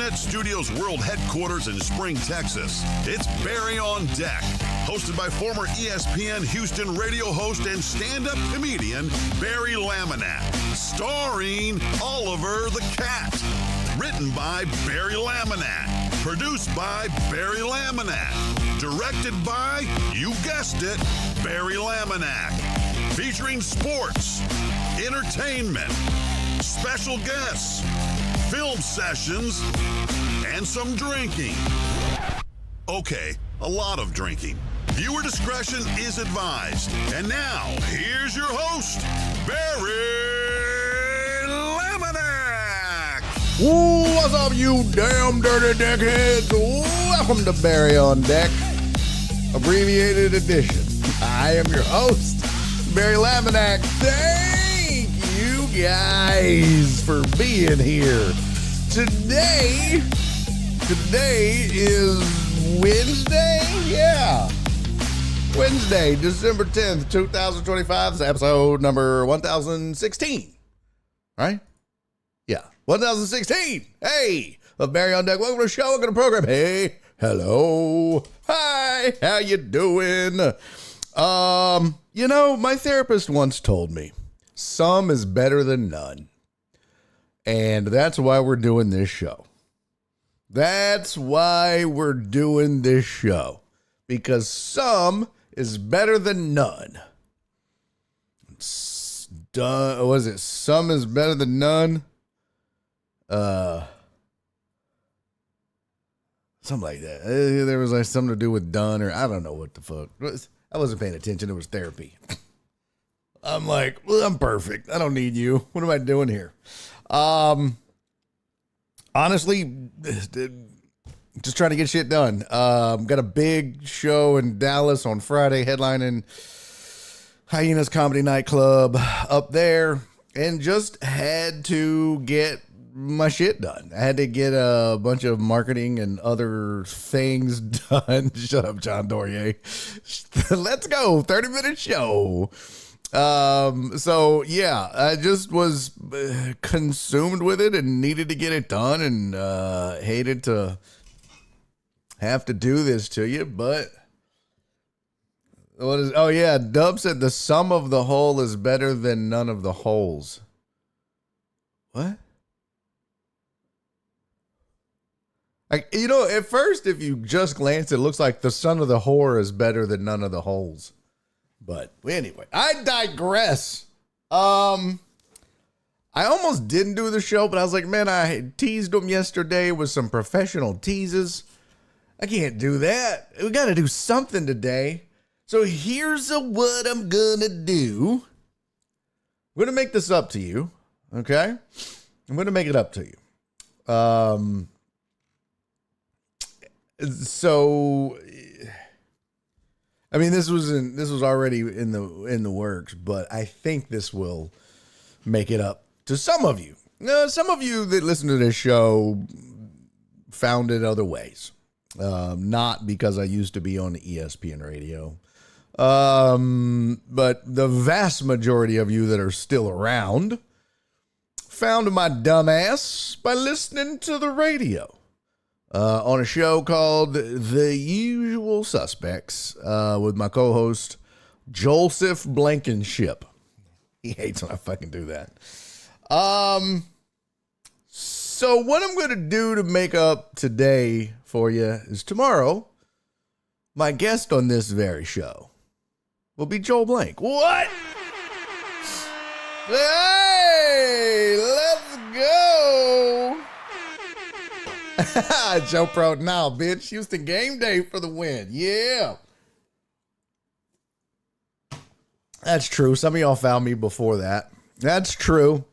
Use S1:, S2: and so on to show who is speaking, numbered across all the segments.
S1: Internet Studios World Headquarters in Spring, Texas, it's Barry on Deck, hosted by former ESPN Houston radio host and stand-up comedian Barry Laminack, starring Oliver the Cat. Written by Barry Laminack, produced by Barry Laminack, directed by, you guessed it, Barry Laminack, featuring sports, entertainment, special guests, film sessions, and some drinking. Okay, a lot of drinking. Viewer discretion is advised. And now, here's your host, Barry Laminack.
S2: What's up, you damn dirty deckheads? Welcome to Barry on Deck, abbreviated edition. I am your host, Barry Laminack. Thank you guys for being here. Today is Wednesday? Yeah. Wednesday, December 10th, 2025. It's episode number 1016. Right? Yeah. 1016. Hey, of Barry on Deck. Welcome to the show. Welcome to the program. Hey, hello. Hi, how you doing? My therapist once told me, some is better than none. And that's why we're doing this show. Because some is better than none. Was it some is better than none? Something like that. There was like something to do with done, or I don't know what the fuck. I wasn't paying attention. It was therapy. I'm like, well, I'm perfect. I don't need you. What am I doing here? Honestly, just trying to get shit done. Got a big show in Dallas on Friday, headlining Hyenas Comedy Nightclub up there, and just had to get my shit done. I had to get a bunch of marketing and other things done. Shut up, John Dorier. Let's go. 30-minute show. So yeah, I just was consumed with it and needed to get it done, and hated to have to do this to you, but Dub said the sum of the whole is better than none of the holes. What? At first, if you just glance, it looks like the son of the whore is better than none of the holes. But anyway, I digress. I almost didn't do the show, but I was like, man, I teased them yesterday with some professional teases. I can't do that. We got to do something today. So here's what I'm going to do. I'm going to make this up to you. Okay? I'm going to make it up to you. So, I mean, this was already in the works, but I think this will make it up to some of you. Some of you that listen to this show found it other ways. Not because I used to be on the ESPN radio. But the vast majority of you that are still around found my dumb ass by listening to the radio. On a show called The Usual Suspects, with my co-host, Joseph Blankenship. He hates when I fucking do that. So what I'm going to do to make up today for you is tomorrow, my guest on this very show will be Joel Blank. What? Hey, let's go. Joe Pro, now, bitch. Houston game day for the win. Yeah. That's true. Some of y'all found me before that. That's true.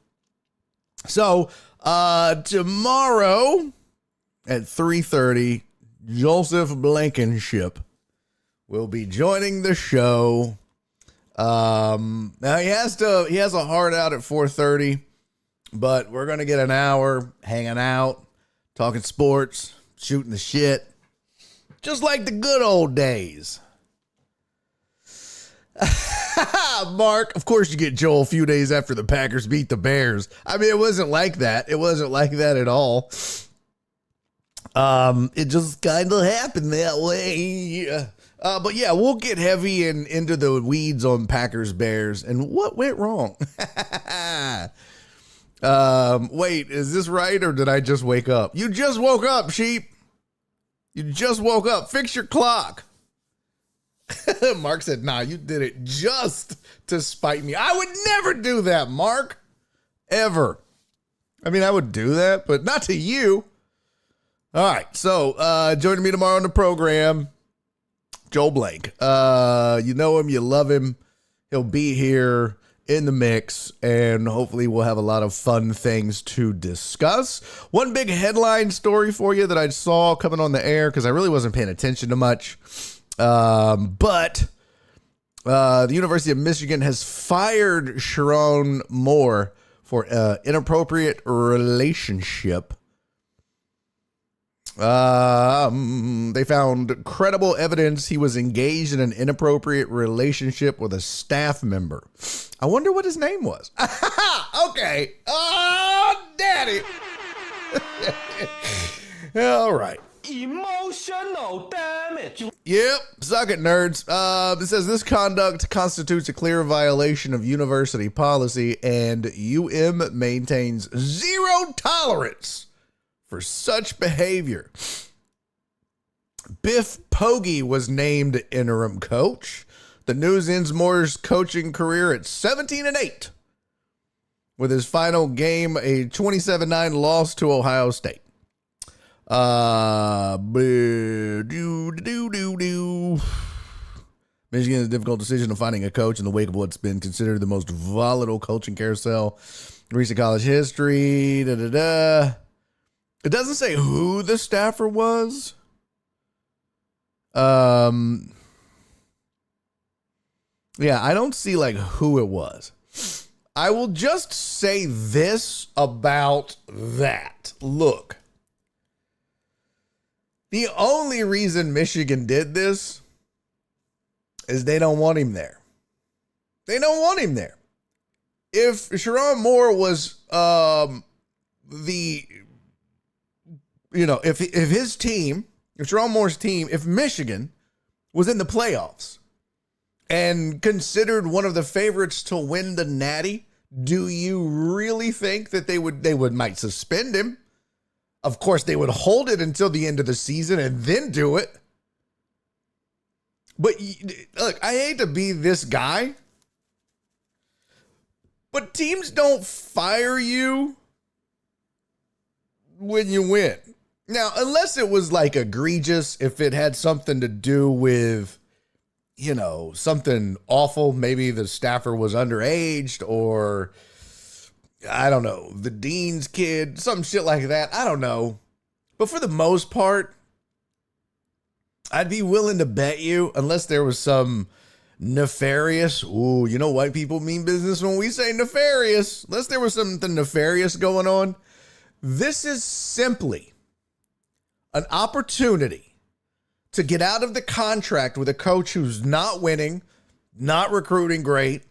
S2: So, tomorrow at 3:30, Joseph Blankenship will be joining the show. Now he has a hard out at 4:30, but we're going to get an hour hanging out, talking sports, shooting the shit, just like the good old days. Mark, of course you get Joel a few days after the Packers beat the Bears. I mean, it wasn't like that. It wasn't like that at all. It just kind of happened that way. But yeah, we'll get heavy and into the weeds on Packers Bears and what went wrong. Wait, is this right or did I just wake up? You just woke up, sheep. You just woke up. Fix your clock. Mark said, nah, you did it just to spite me. I would never do that, Mark. Ever. I mean, I would do that, but not to you. All right, so joining me tomorrow on the program, Joel Blank. You know him, you love him. He'll be here in the mix, and hopefully we'll have a lot of fun things to discuss. One big headline story for you that I saw coming on the air, because I really wasn't paying attention to much, but the University of Michigan has fired Sharon Moore for inappropriate relationship. They found credible evidence he was engaged in an inappropriate relationship with a staff member. I wonder what his name was. Okay. Oh, daddy. All right.
S3: Emotional damage.
S2: Yep, suck it, nerds. It says this conduct constitutes a clear violation of university policy, and UM maintains zero tolerance for such behavior. Biff Poggi was named interim coach. The news ends Moore's coaching career at 17-8, with his final game a 27-9 loss to Ohio State. Michigan's difficult decision of finding a coach in the wake of what's been considered the most volatile coaching carousel in recent college history. It doesn't say who the staffer was. Yeah, I don't see like who it was. I will just say this about that. Look, the only reason Michigan did this is they don't want him there. They don't want him there. If Sharon Moore was if Sharon Moore's team, if Michigan was in the playoffs and considered one of the favorites to win the Natty, do you really think that they might suspend him? Of course, they would hold it until the end of the season and then do it. But look, I hate to be this guy, but teams don't fire you when you win. Now, unless it was like egregious, if it had something to do with, something awful, maybe the staffer was underaged or I don't know, the dean's kid, some shit like that. I don't know. But for the most part, I'd be willing to bet you, unless there was some nefarious, white people mean business when we say nefarious, unless there was something nefarious going on. This is simply an opportunity to get out of the contract with a coach who's not winning, not recruiting great,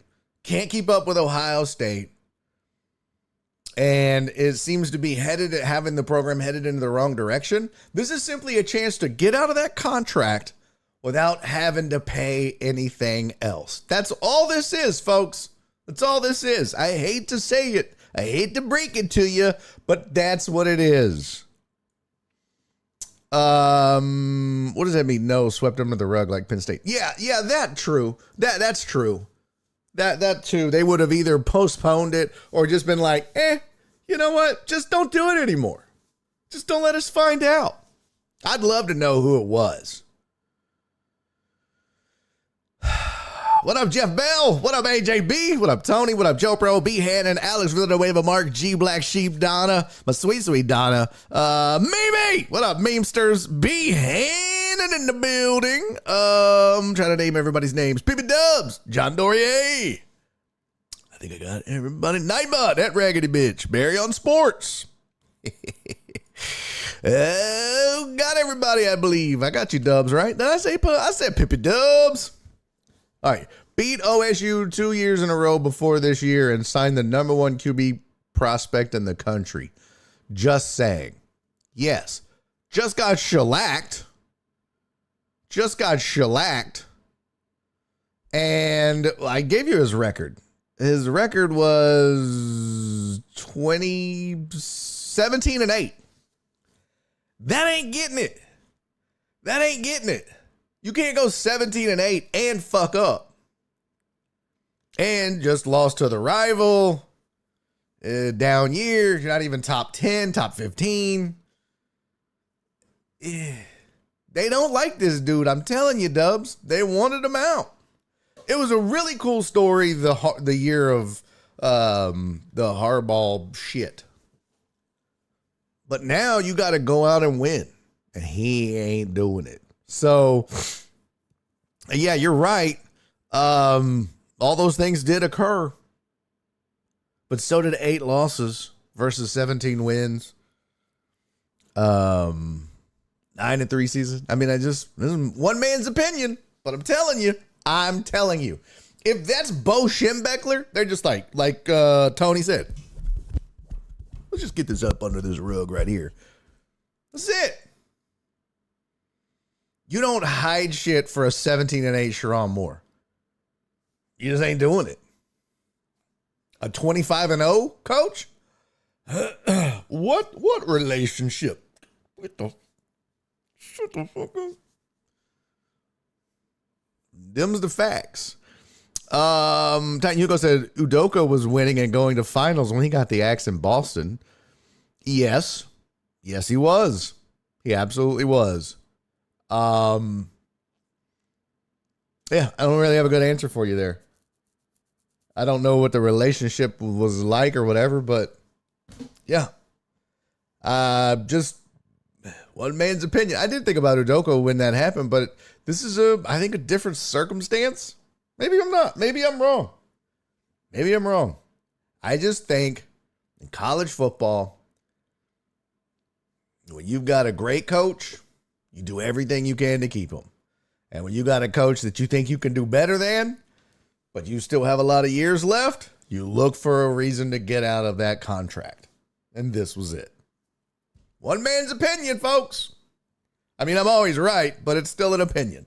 S2: can't keep up with Ohio State, and it seems to be having the program headed in the wrong direction. This is simply a chance to get out of that contract without having to pay anything else. That's all this is, folks. That's all this is. I hate to say it. I hate to break it to you, but that's what it is. What does that mean? No, swept under the rug like Penn State. Yeah, that's true. That's true. That too. They would have either postponed it or just been like, you know what? Just don't do it anymore. Just don't let us find out. I'd love to know who it was. What up, Jeff Bell? What up, AJB? What up, Tony? What up, Joe Pro, B Hannon, Alex Villanueva, Mark G, Black Sheep, Donna, my sweet Donna, Mimi. What up, Memesters? B Hannon in the building. I'm trying to name everybody's names. Pippy Dubs, John Dorier. I think I got everybody. Nightbot, that raggedy bitch. Barry on Sports. Oh, got everybody, I believe. I got you, Dubs, right? Did I say? I said Pippy Dubs. All right, beat OSU 2 years in a row before this year and signed the number one QB prospect in the country. Just saying. Yes, just got shellacked. And I gave you his record. His record was 17-8. That ain't getting it. You can't go 17-8 and fuck up. And just lost to the rival. Down year. You're not even top 10, top 15. They don't like this dude. I'm telling you, Dubs. They wanted him out. It was a really cool story the year of the Harbaugh shit. But now you got to go out and win. And he ain't doing it. So, yeah, you're right. All those things did occur. But so did 8 losses versus 17 wins. 9-3 season. I mean, this is one man's opinion, but I'm telling you. If that's Bo Schembechler, they're just like Tony said. Let's just get this up under this rug right here. That's it. You don't hide shit for a 17-8 Sherrone Moore. You just ain't doing it. A 25-0 coach? What relationship? Shut the fuck up. Them's the facts. Titan Hugo said Udoka was winning and going to finals when he got the axe in Boston. Yes, he was. He absolutely was. Yeah, I don't really have a good answer for you there. I don't know what the relationship was like or whatever, but yeah. Just one man's opinion. I did think about Udoka when that happened, but this is I think a different circumstance. Maybe I'm not. Maybe I'm wrong. I just think in college football, when you've got a great coach, you do everything you can to keep him. And when you got a coach that you think you can do better than, but you still have a lot of years left, you look for a reason to get out of that contract. And this was it. One man's opinion, folks. I mean, I'm always right, but it's still an opinion.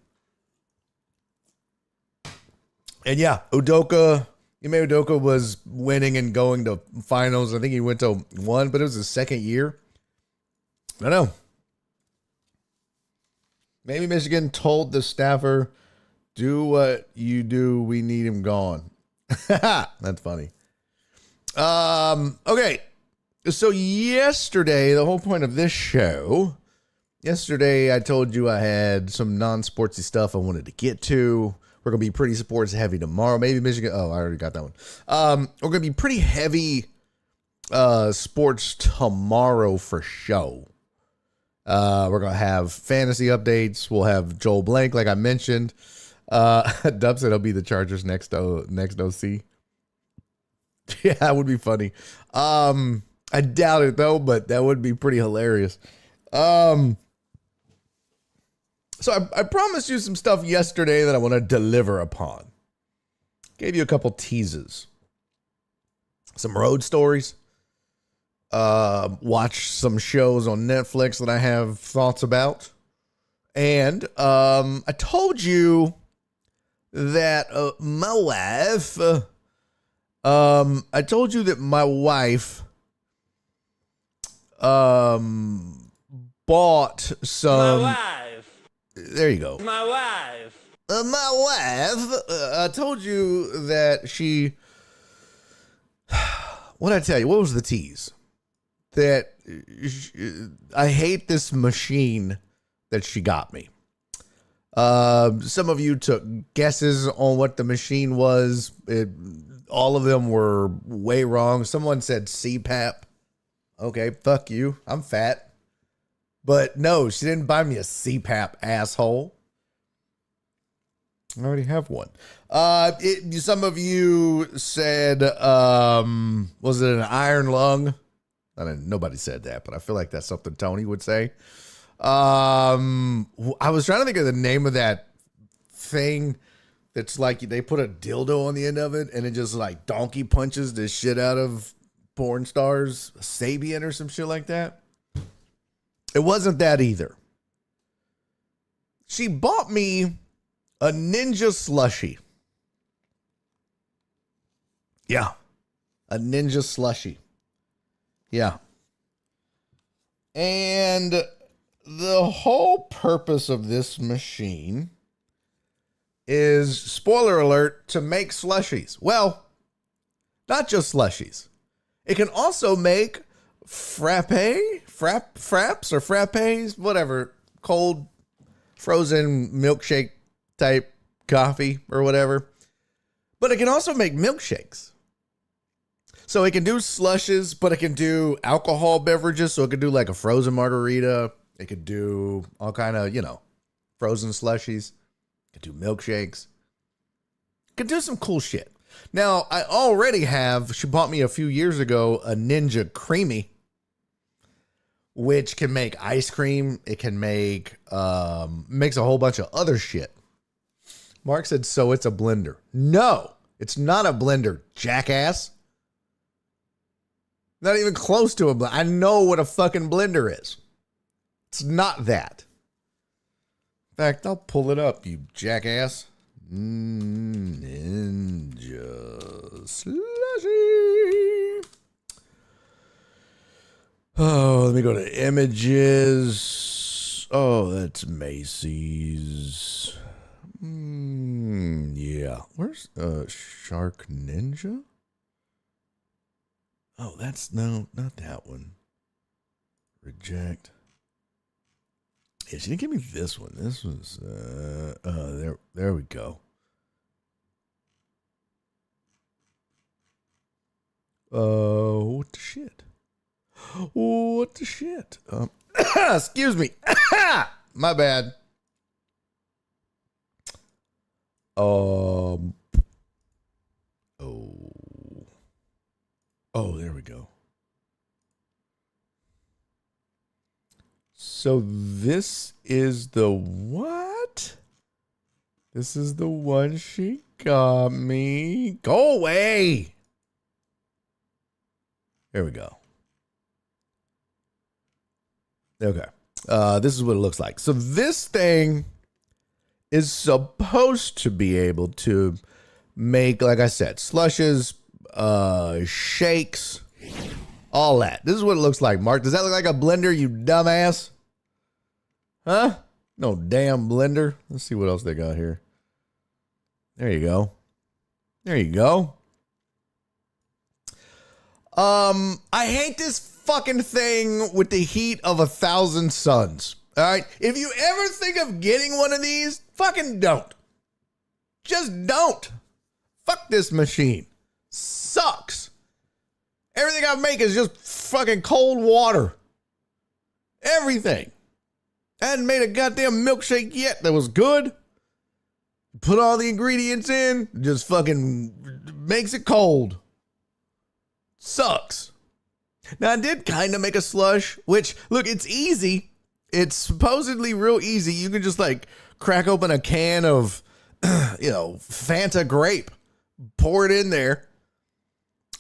S2: And yeah, Ime Udoka was winning and going to finals. I think he went to 1, but it was his second year. I don't know. Maybe Michigan told the staffer, do what you do. We need him gone. That's funny. Okay. So yesterday, the whole point of this show, yesterday I told you I had some non-sportsy stuff I wanted to get to. We're going to be pretty sports heavy tomorrow. Maybe Michigan. Oh, I already got that one. We're going to be pretty heavy sports tomorrow for show. We're going to have fantasy updates. We'll have Joel Blank, like I mentioned. Dub said he'll be the Chargers next OC. Yeah, that would be funny. I doubt it, though, but that would be pretty hilarious. So I promised you some stuff yesterday that I want to deliver upon. Gave you a couple teases. Some road stories. Watch some shows on Netflix that I have thoughts about. And I told you that my wife bought some.
S3: My wife.
S2: There you go.
S3: My wife.
S2: I told you that she. What did I tell you? What was the tease? That I hate this machine that she got me. Some of you took guesses on what the machine was. All of them were way wrong. Someone said CPAP. Okay, fuck you. I'm fat. But no, she didn't buy me a CPAP, asshole. I already have one. Some of you said, was it an iron lung? Nobody said that, but I feel like that's something Tony would say. I was trying to think of the name of that thing that's like they put a dildo on the end of it and it just like donkey punches the shit out of porn stars, Sabian or some shit like that. It wasn't that either. She bought me a Ninja slushie. Yeah. A Ninja slushie. Yeah. And the whole purpose of this machine is, spoiler alert, to make slushies. Well, not just slushies. It can also make frappes or frappes, whatever, cold, frozen milkshake type coffee or whatever. But it can also make milkshakes. So it can do slushes, but it can do alcohol beverages. So it could do like a frozen margarita. It could do all kind of, frozen slushies. It could do milkshakes. It could do some cool shit. Now, I already have, she bought me a few years ago, a Ninja Creamy, which can make ice cream. It can make, makes a whole bunch of other shit. Mark said, so it's a blender. No, it's not a blender, jackass. Not even close to a blender. I know what a fucking blender is. It's not that. In fact, I'll pull it up, you jackass. Ninja Slushie. Oh, let me go to images. Oh, that's Macy's. Yeah. Where's Shark Ninja? Oh, that's no, not that one. Reject. Yeah, she didn't give me this one. This was there we go. What the shit? What the shit? Excuse me. My bad. Oh, there we go. So this is the what? This is the one she got me. Go away. There we go. Okay. This is what it looks like. So this thing is supposed to be able to make, like I said, slushes, shakes, all that. This is what it looks like, Mark. Does that look like a blender, you dumbass? Huh? No damn blender. Let's see what else they got here. There you go. There you go. I hate this fucking thing with the heat of 1,000 suns. All right? If you ever think of getting one of these, fucking don't. Just don't. Fuck this machine. Sucks. Everything I make is just fucking cold water. Everything. I hadn't made a goddamn milkshake yet that was good. Put all the ingredients in, just fucking makes it cold. Sucks. Now, I did kind of make a slush, which, look, it's easy. It's supposedly real easy. You can just, like, crack open a can of, Fanta grape, pour it in there.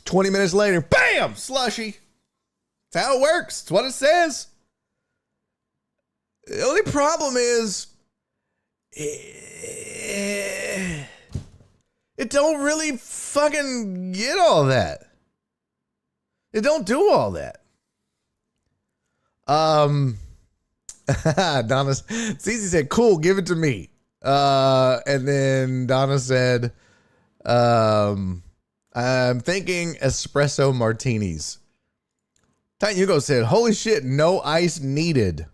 S2: 20 minutes later, bam, slushy. That's how it works. It's what it says. The only problem is, it don't really fucking get all that. It don't do all that. Donna, Cece said, cool, give it to me. And then Donna said, I'm thinking espresso martinis. Titan Hugo said, holy shit, no ice needed.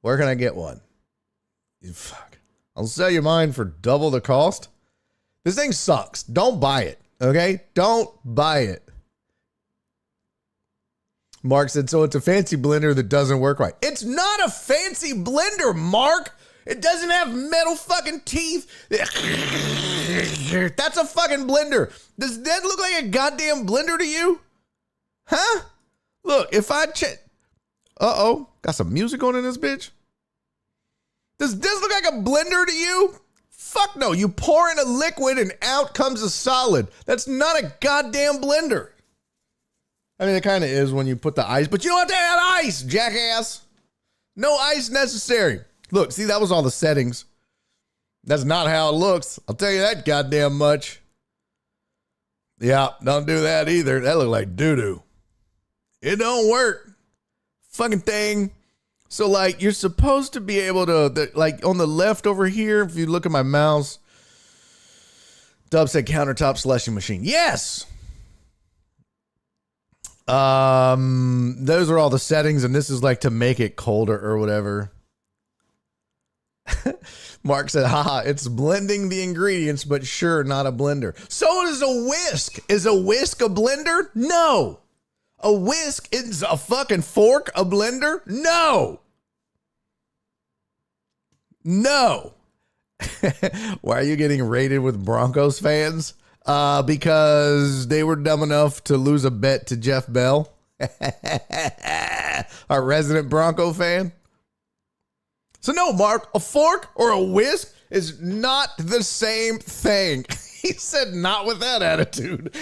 S2: Where can I get one? Fuck. I'll sell you mine for double the cost. This thing sucks. Don't buy it. Okay? Don't buy it. Mark said, so it's a fancy blender that doesn't work right. It's not a fancy blender, Mark. It doesn't have metal fucking teeth. That's a fucking blender. Does that look like a goddamn blender to you? Huh? Look, if I check. Uh-oh. Got some music on in this bitch? Does this look like a blender to you? Fuck no. You pour in a liquid and out comes a solid. That's not a goddamn blender. I mean, it kind of is when you put the ice, but you don't have to add ice, jackass. No ice necessary. Look, see, that was all the settings. That's not how it looks. I'll tell you that goddamn much. Yeah, don't do that either. That looked like doo-doo. It don't work. Fucking thing. So, like, you're supposed to be able to, like, on the left over here, if you look at my mouse, Dub said countertop slushing machine. Yes! Those are all the settings, and this is, like, to make it colder or whatever. Mark said, haha, it's blending the ingredients, but sure, not a blender. So is a whisk. Is a whisk a blender? No. A whisk is a fucking fork, a blender? No. No. Why are you getting raided with Broncos fans? Because they were dumb enough to lose a bet to Jeff Bell, our resident Bronco fan. So no, Mark, a fork or a whisk is not the same thing. He said not with that attitude.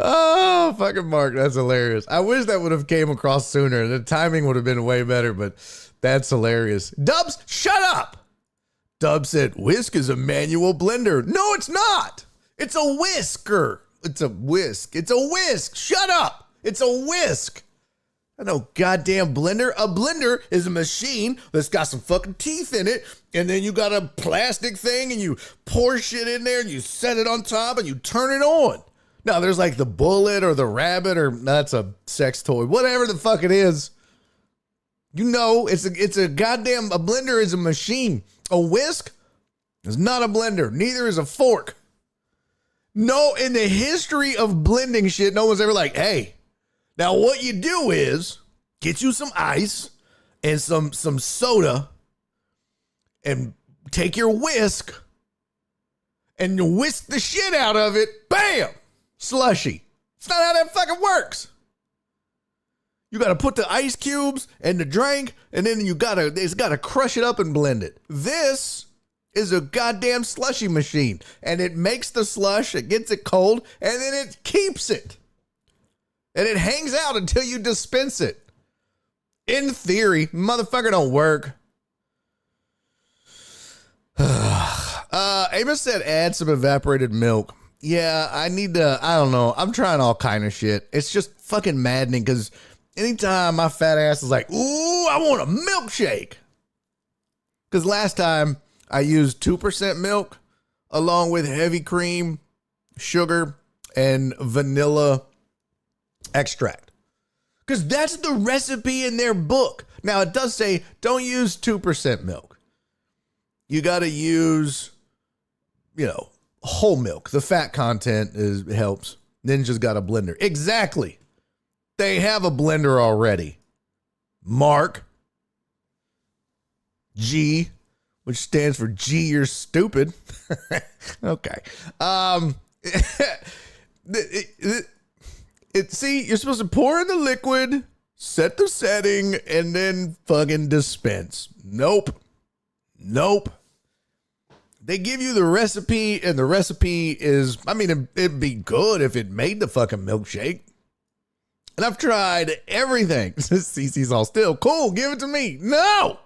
S2: Oh, fucking Mark, that's hilarious. I wish that would have came across sooner. The timing would have been way better, but that's hilarious. Dubs, shut up. Dub said, whisk is a manual blender. No, it's not. It's a whisker. It's a whisk. It's a whisk. Shut up. It's a whisk. I know goddamn blender. A blender is a machine that's got some fucking teeth in it, and then you got a plastic thing, and you pour shit in there, and you set it on top, and you turn it on. Now, there's like the bullet or the rabbit, or that's a sex toy. Whatever the fuck it is. You know, it's a goddamn, a blender is a machine. A whisk is not a blender. Neither is a fork. No, in the history of blending shit, no one's ever like, hey, now what you do is get you some ice and some soda and take your whisk and you whisk the shit out of it. Bam! Slushy. It's not how that fucking works. You got to put the ice cubes and the drink, and then it's got to crush it up and blend it. This is a goddamn slushy machine, and it makes the slush, it gets it cold, and then it keeps it. And it hangs out until you dispense it. In theory, motherfucker don't work. Amos said add some evaporated milk. Yeah, I don't know. I'm trying all kind of shit. It's just fucking maddening because anytime my fat ass is like, ooh, I want a milkshake. Because last time I used 2% milk along with heavy cream, sugar, and vanilla extract. Because that's the recipe in their book. Now, it does say don't use 2% milk. You got to use, whole milk. The fat content helps. Ninja's got a blender. Exactly. They have a blender already. Mark. G, which stands for G, you're stupid. Okay. See, you're supposed to pour in the liquid, set the setting, and then fucking dispense. Nope. They give you the recipe, and the recipe is, it'd be good if it made the fucking milkshake. And I've tried everything. CC's all still, cool, give it to me. No!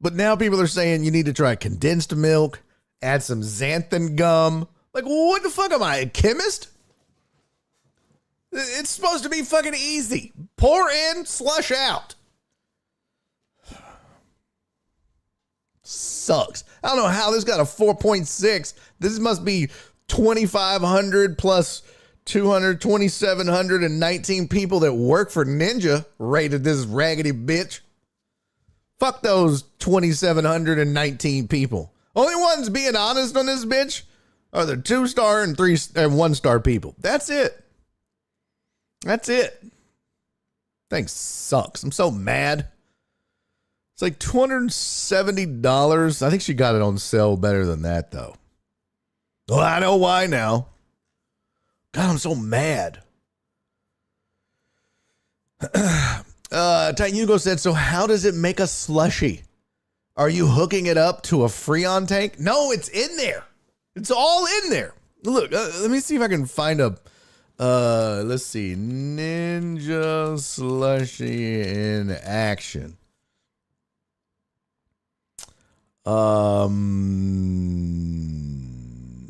S2: But now people are saying you need to try condensed milk, add some xanthan gum. Like, what the fuck am I, a chemist? It's supposed to be fucking easy. Pour in, slush out. Sucks. I don't know how this got a 4.6. This must be 2,500 plus 2,719 people that work for Ninja rated this raggedy bitch. Fuck those 2,719 people. Only ones being honest on this bitch are the 2-star and 3 and 1-star people. That's it. Thing sucks. I'm so mad. It's like $270. I think she got it on sale better than that, though. Well, I know why now. God, I'm so mad. Titan Hugo said, so how does it make a slushy? Are you hooking it up to a Freon tank? No, it's in there. It's all in there. Look, let me see if I can find a Let's see. Ninja Slushy in action.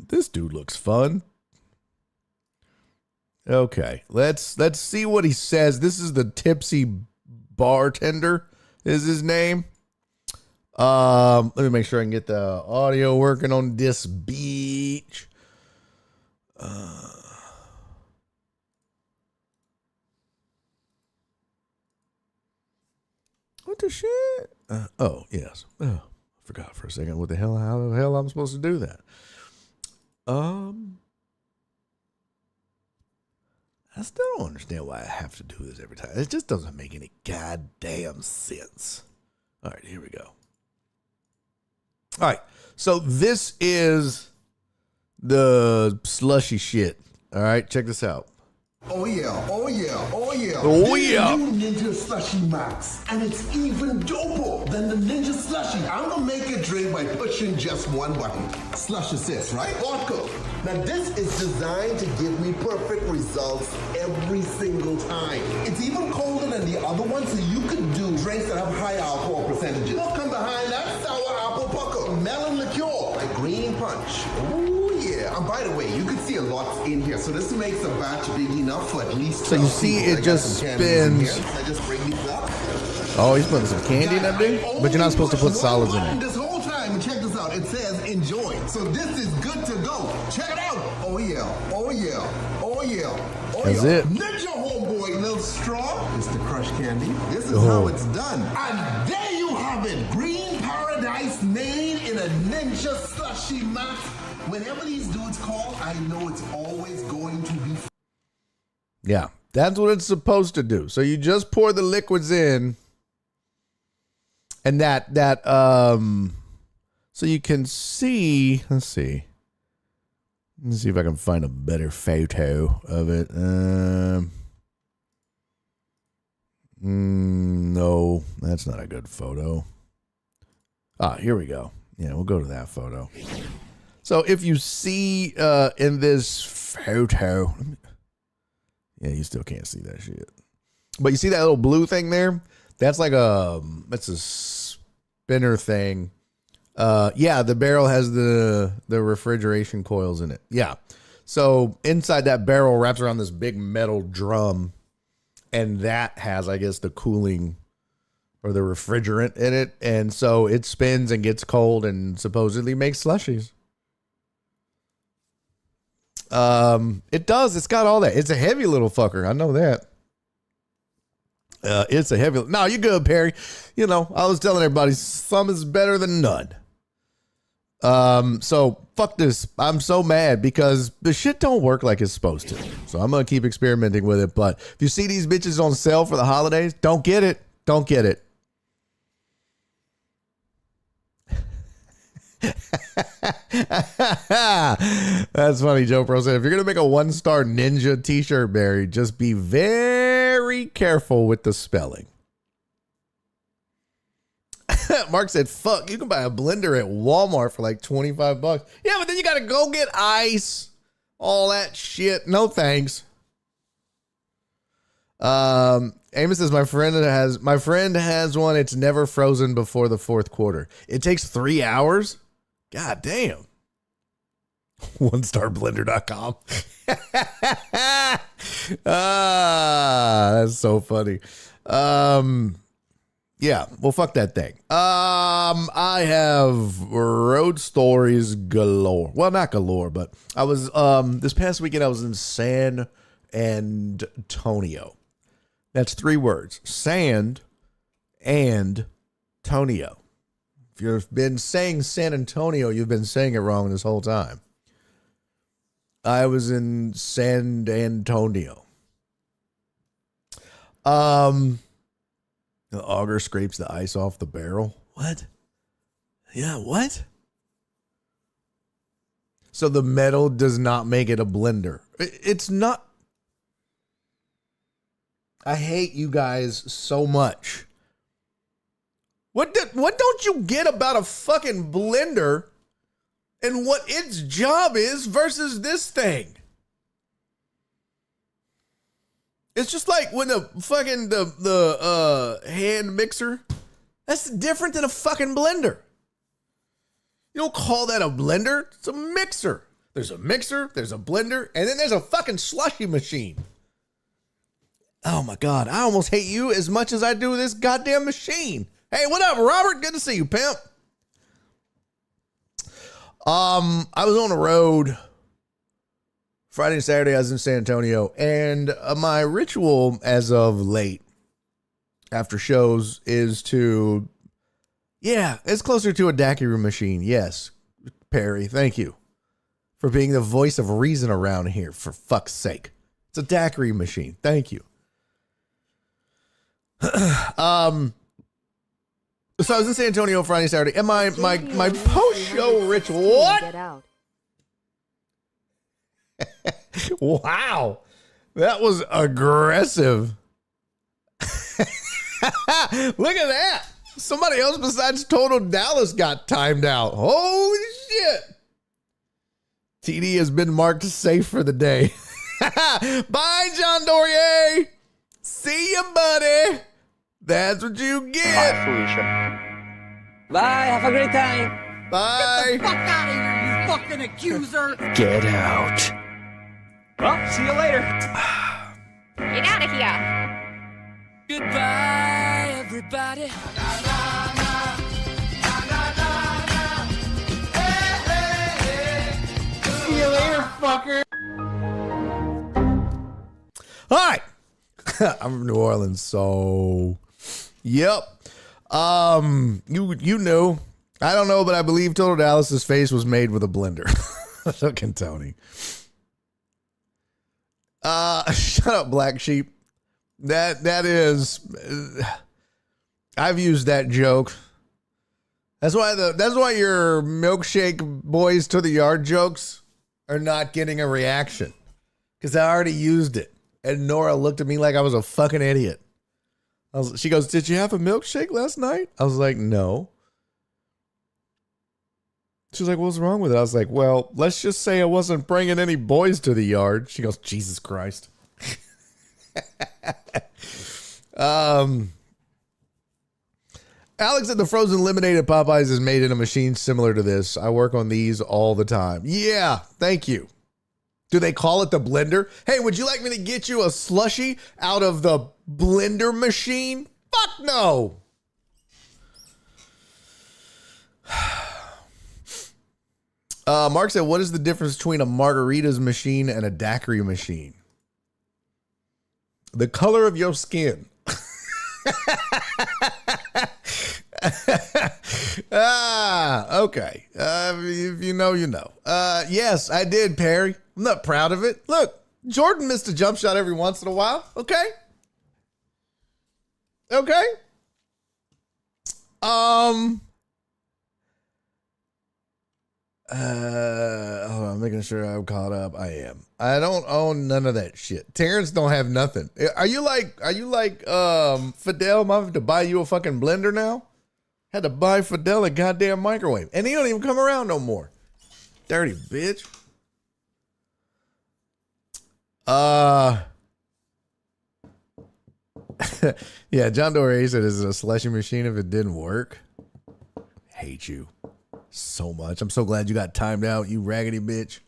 S2: This dude looks fun. Okay, let's see what he says. This is the Tipsy Bartender is his name. Let me make sure I can get the audio working on this beach. What the shit? Oh, yes. Oh, I forgot for a second what the hell, how the hell I'm supposed to do that. I still don't understand why I have to do this every time. It just doesn't make any goddamn sense. All right, here we go. All right, so this is the slushy shit. All right, check this out.
S4: Oh yeah, oh yeah, oh yeah.
S2: Oh yeah.
S4: New Ninja Slushy Max, and it's even doper than the Ninja Slushy. I'm gonna make a drink by pushing just one button. Slush assist, right? Vodka. Now this is designed to give me perfect results every single time. It's even colder than the other one, so you could do drinks that have high alcohol percentages. What come behind that? Sour apple pucker, melon liqueur, a green punch. Ooh yeah. And by the way, you can see a lot in here, so this makes a batch big enough for at least.
S2: So you see, it just spins.
S4: I just bring these up.
S2: Oh, he's putting some candy in that dude? But you're not supposed to put solids in it.
S4: This whole time, check this out. It says enjoy. So this is good to go. Check it out. Oh yeah. Oh yeah. Oh yeah. Oh
S2: That's
S4: yeah.
S2: it.
S4: Ninja homeboy, little straw. It's the crushed candy. This is how it's done. And there you have it. Green Paradise made in a Ninja Slushy Max. Whenever these dudes call, I know it's always going to be.
S2: Yeah, that's what it's supposed to do. So you just pour the liquids in, and so you can see. Let's see if I can find a better photo of it. No, that's not a good photo. Ah, here we go. Yeah, we'll go to that photo. So if you see in this photo, yeah, you still can't see that shit. But you see that little blue thing there? That's like that's a spinner thing. Yeah, the barrel has the refrigeration coils in it. Yeah. So inside that barrel wraps around this big metal drum, and that has, I guess, the cooling or the refrigerant in it. And so it spins and gets cold and supposedly makes slushies. It does. It's got all that. It's a heavy little fucker. I know that. It's a heavy. No, you're good, Perry. You know, I was telling everybody some is better than none. So fuck this. I'm so mad because the shit don't work like it's supposed to. So I'm going to keep experimenting with it. But if you see these bitches on sale for the holidays, don't get it. Don't get it. That's funny. Joe Pro said, if you're gonna make a 1-star ninja t-shirt, Barry, just be very careful with the spelling. Mark said, fuck, you can buy a blender at Walmart for like $25. Yeah, but then you gotta go get ice, all that shit. No thanks. Amos says, my friend has one. It's never frozen before the fourth quarter. It takes 3 hours. God damn. 1starblender.com. That's so funny. Yeah, well, fuck that thing. I have road stories galore. Well, not galore, but I was, this past weekend I was in San Antonio. That's 3 words. Sand and Tonio. If you've been saying San Antonio, you've been saying it wrong this whole time. I was in San Antonio. The auger scrapes the ice off the barrel. What? Yeah, what? So the metal does not make it a blender. It's not. I hate you guys so much. What don't you get about a fucking blender and what its job is versus this thing? It's just like when the hand mixer, that's different than a fucking blender. You don't call that a blender. It's a mixer. There's a mixer, there's a blender, and then there's a fucking slushy machine. Oh my God, I almost hate you as much as I do this goddamn machine. Hey, what up, Robert? Good to see you, pimp. I was on the road Friday and Saturday. I was in San Antonio, and my ritual as of late after shows is to, it's closer to a daiquiri machine. Yes, Perry, thank you for being the voice of reason around here, for fuck's sake. It's a daiquiri machine. Thank you. So I was in San Antonio Friday, Saturday, and my post-show ritual. What? Wow, that was aggressive. Look at that. Somebody else besides Total Dallas got timed out. Holy shit. TD has been marked safe for the day. Bye, John Dorier. See ya, buddy. That's what you get.
S3: Bye, Felicia. Bye, have a great time.
S2: Bye.
S5: Get the fuck out of here, you fucking accuser.
S3: Get out. Well, see you later.
S6: Get out of here.
S5: Goodbye, everybody.
S2: See you later, fucker. All right. I'm from New Orleans, so yep. You know, I don't know, but I believe Total Dallas's face was made with a blender. Fucking Tony. Shut up, Black Sheep. That is, I've used that joke. That's why your milkshake boys to the yard jokes are not getting a reaction, because I already used it. And Nora looked at me like I was a fucking idiot. She goes, "Did you have a milkshake last night?" I was like, "No." She was like, "What's wrong with it?" I was like, "Well, let's just say I wasn't bringing any boys to the yard." She goes, "Jesus Christ." Alex at the frozen lemonade at Popeyes is made in a machine similar to this. I work on these all the time. Yeah, thank you. Do they call it the blender? Hey, would you like me to get you a slushie out of the blender machine? Fuck no. Mark said, what is the difference between a margaritas machine and a daiquiri machine? The color of your skin. Okay. If you know, you know. Yes, I did, Perry. I'm not proud of it. Look, Jordan missed a jump shot every once in a while. Okay. Okay. Hold on, I'm making sure I'm caught up. I am. I don't own none of that shit. Terrence don't have nothing. Are you like Fidel? I'm having to buy you a fucking blender now? Had to buy Fidel a goddamn microwave. And he don't even come around no more. Dirty bitch. Yeah, John Doray said, is it a slushy machine if it didn't work? Hate you so much. I'm so glad you got timed out, you raggedy bitch.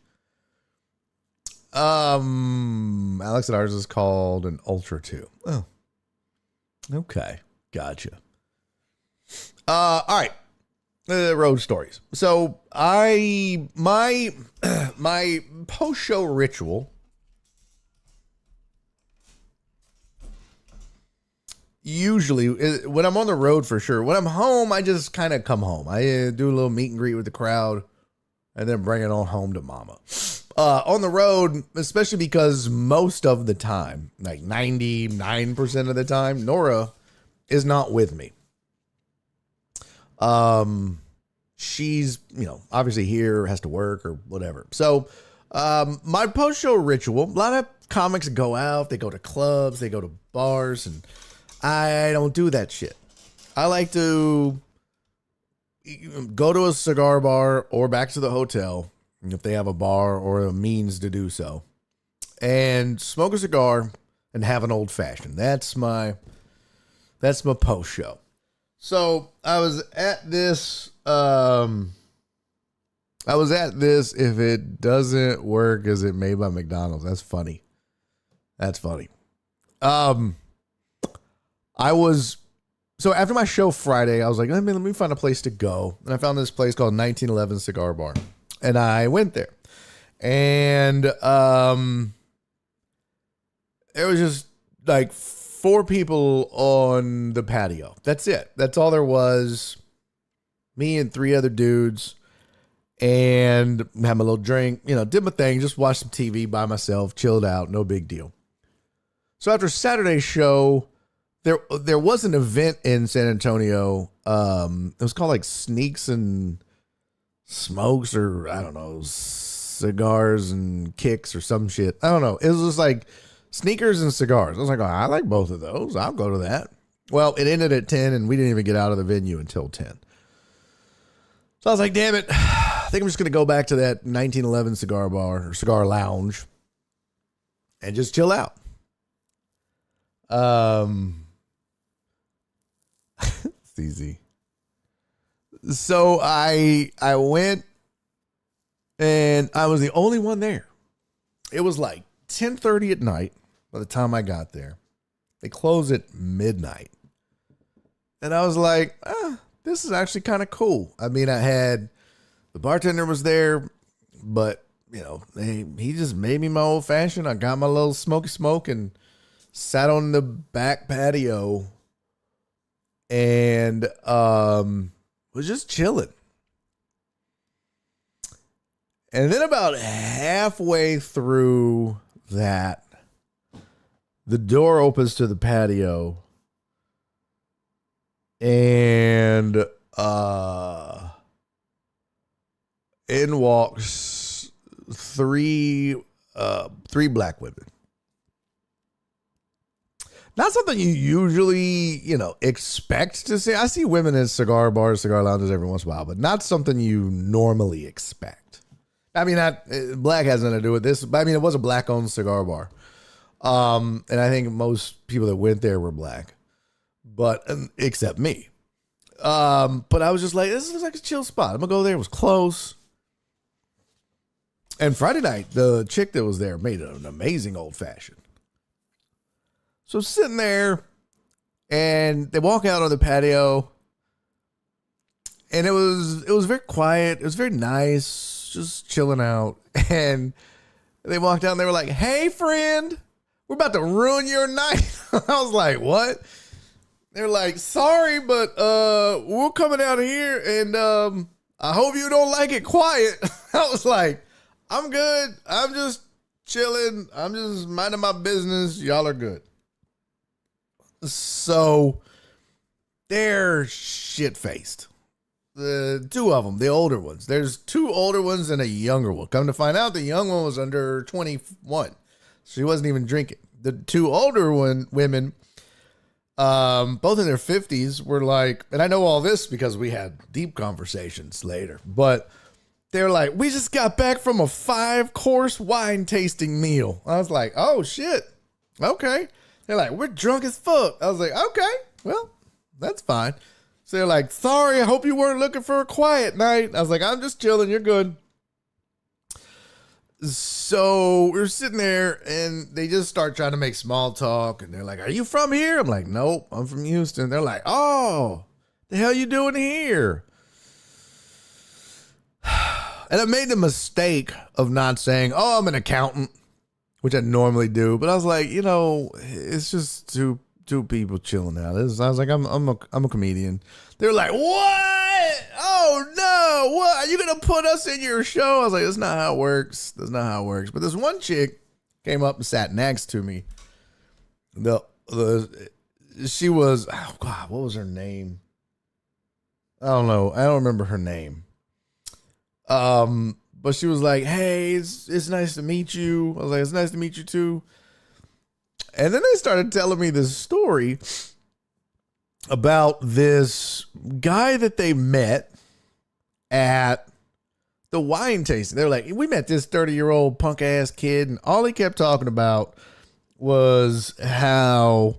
S2: Alex at ours is called an Ultra 2. Oh. Okay. Gotcha. All right. Road stories. So my post-show ritual usually when I'm on the road, for sure. When I'm home, I just kind of come home. I do a little meet and greet with the crowd and then bring it on home to mama. On the road, especially because most of the time, like 99% of the time, Nora is not with me. She's, obviously here, has to work or whatever. So, my post-show ritual, a lot of comics go out, they go to clubs, they go to bars, and I don't do that shit. I like to go to a cigar bar or back to the hotel, if they have a bar or a means to do so, and smoke a cigar and have an old fashioned. That's my post show. So I was at this. If it doesn't work, is it made by McDonald's? That's funny. So after my show Friday, I was like, let me find a place to go. And I found this place called 1911 Cigar Bar. And I went there. And there was just like 4 people on the patio. That's it. That's all there was. Me and 3 other dudes. And had my little drink, did my thing, just watched some TV by myself, chilled out, no big deal. So after Saturday's show, there was an event in San Antonio. It was called like Sneaks and Smokes, or I don't know, Cigars and Kicks or some shit. I don't know. It was just like sneakers and cigars. I was like, oh, I like both of those. I'll go to that. Well, it ended at 10 and we didn't even get out of the venue until 10. So I was like, damn it. I think I'm just going to go back to that 1911 cigar bar or cigar lounge and just chill out. It's easy. So I went and I was the only one there. It was like 10:30 at night by the time I got there. They close at midnight. And I was like, this is actually kind of cool. I mean, the bartender was there, but he just made me my old fashioned. I got my little smoky smoke and sat on the back patio and was just chilling. And then about halfway through that, the door opens to the patio and in walks three black women. Not something you usually, expect to see. I see women in cigar bars, cigar lounges every once in a while, but not something you normally expect. I mean, black has nothing to do with this, but I mean, it was a black-owned cigar bar. And I think most people that went there were black, but except me. But I was just like, this looks like a chill spot. I'm gonna go there. It was close. And Friday night, the chick that was there made an amazing old fashioned. So sitting there, and they walk out on the patio, and it was very quiet. It was very nice, just chilling out. And they walked out, and they were like, "Hey, friend, we're about to ruin your night." I was like, "What?" They're like, "Sorry, but we're coming out here, and I hope you don't like it quiet." I was like, "I'm good. I'm just chilling. I'm just minding my business. Y'all are good." So they're shit-faced. The 2 of them, the older ones. There's 2 older ones and a younger one. Come to find out, the young one was under 21. She wasn't even drinking. The 2 older women, both in their 50s, were like, and I know all this because we had deep conversations later, but they're like, we just got back from a 5-course wine tasting meal. I was like, oh shit. Okay. They're like, we're drunk as fuck. I was like, okay, well, that's fine. So they're like, sorry, I hope you weren't looking for a quiet night. I was like, I'm just chilling. You're good. So we're sitting there and they just start trying to make small talk. And they're like, are you from here? I'm like, nope, I'm from Houston. They're like, oh, the hell you doing here? And I made the mistake of not saying, oh, I'm an accountant, which I normally do. But I was like, it's just two people chilling out. I was like, I'm a comedian. They're like, what? Oh no, what? Are you gonna put us in your show? I was like, that's not how it works. That's not how it works. But this one chick came up and sat next to me. She was, oh God, what was her name? I don't know. I don't remember her name. But she was like, hey, it's nice to meet you. I was like, it's nice to meet you too. And then they started telling me this story about this guy that they met at the wine tasting. They're like, we met this 30-year-old punk ass kid, and all he kept talking about was how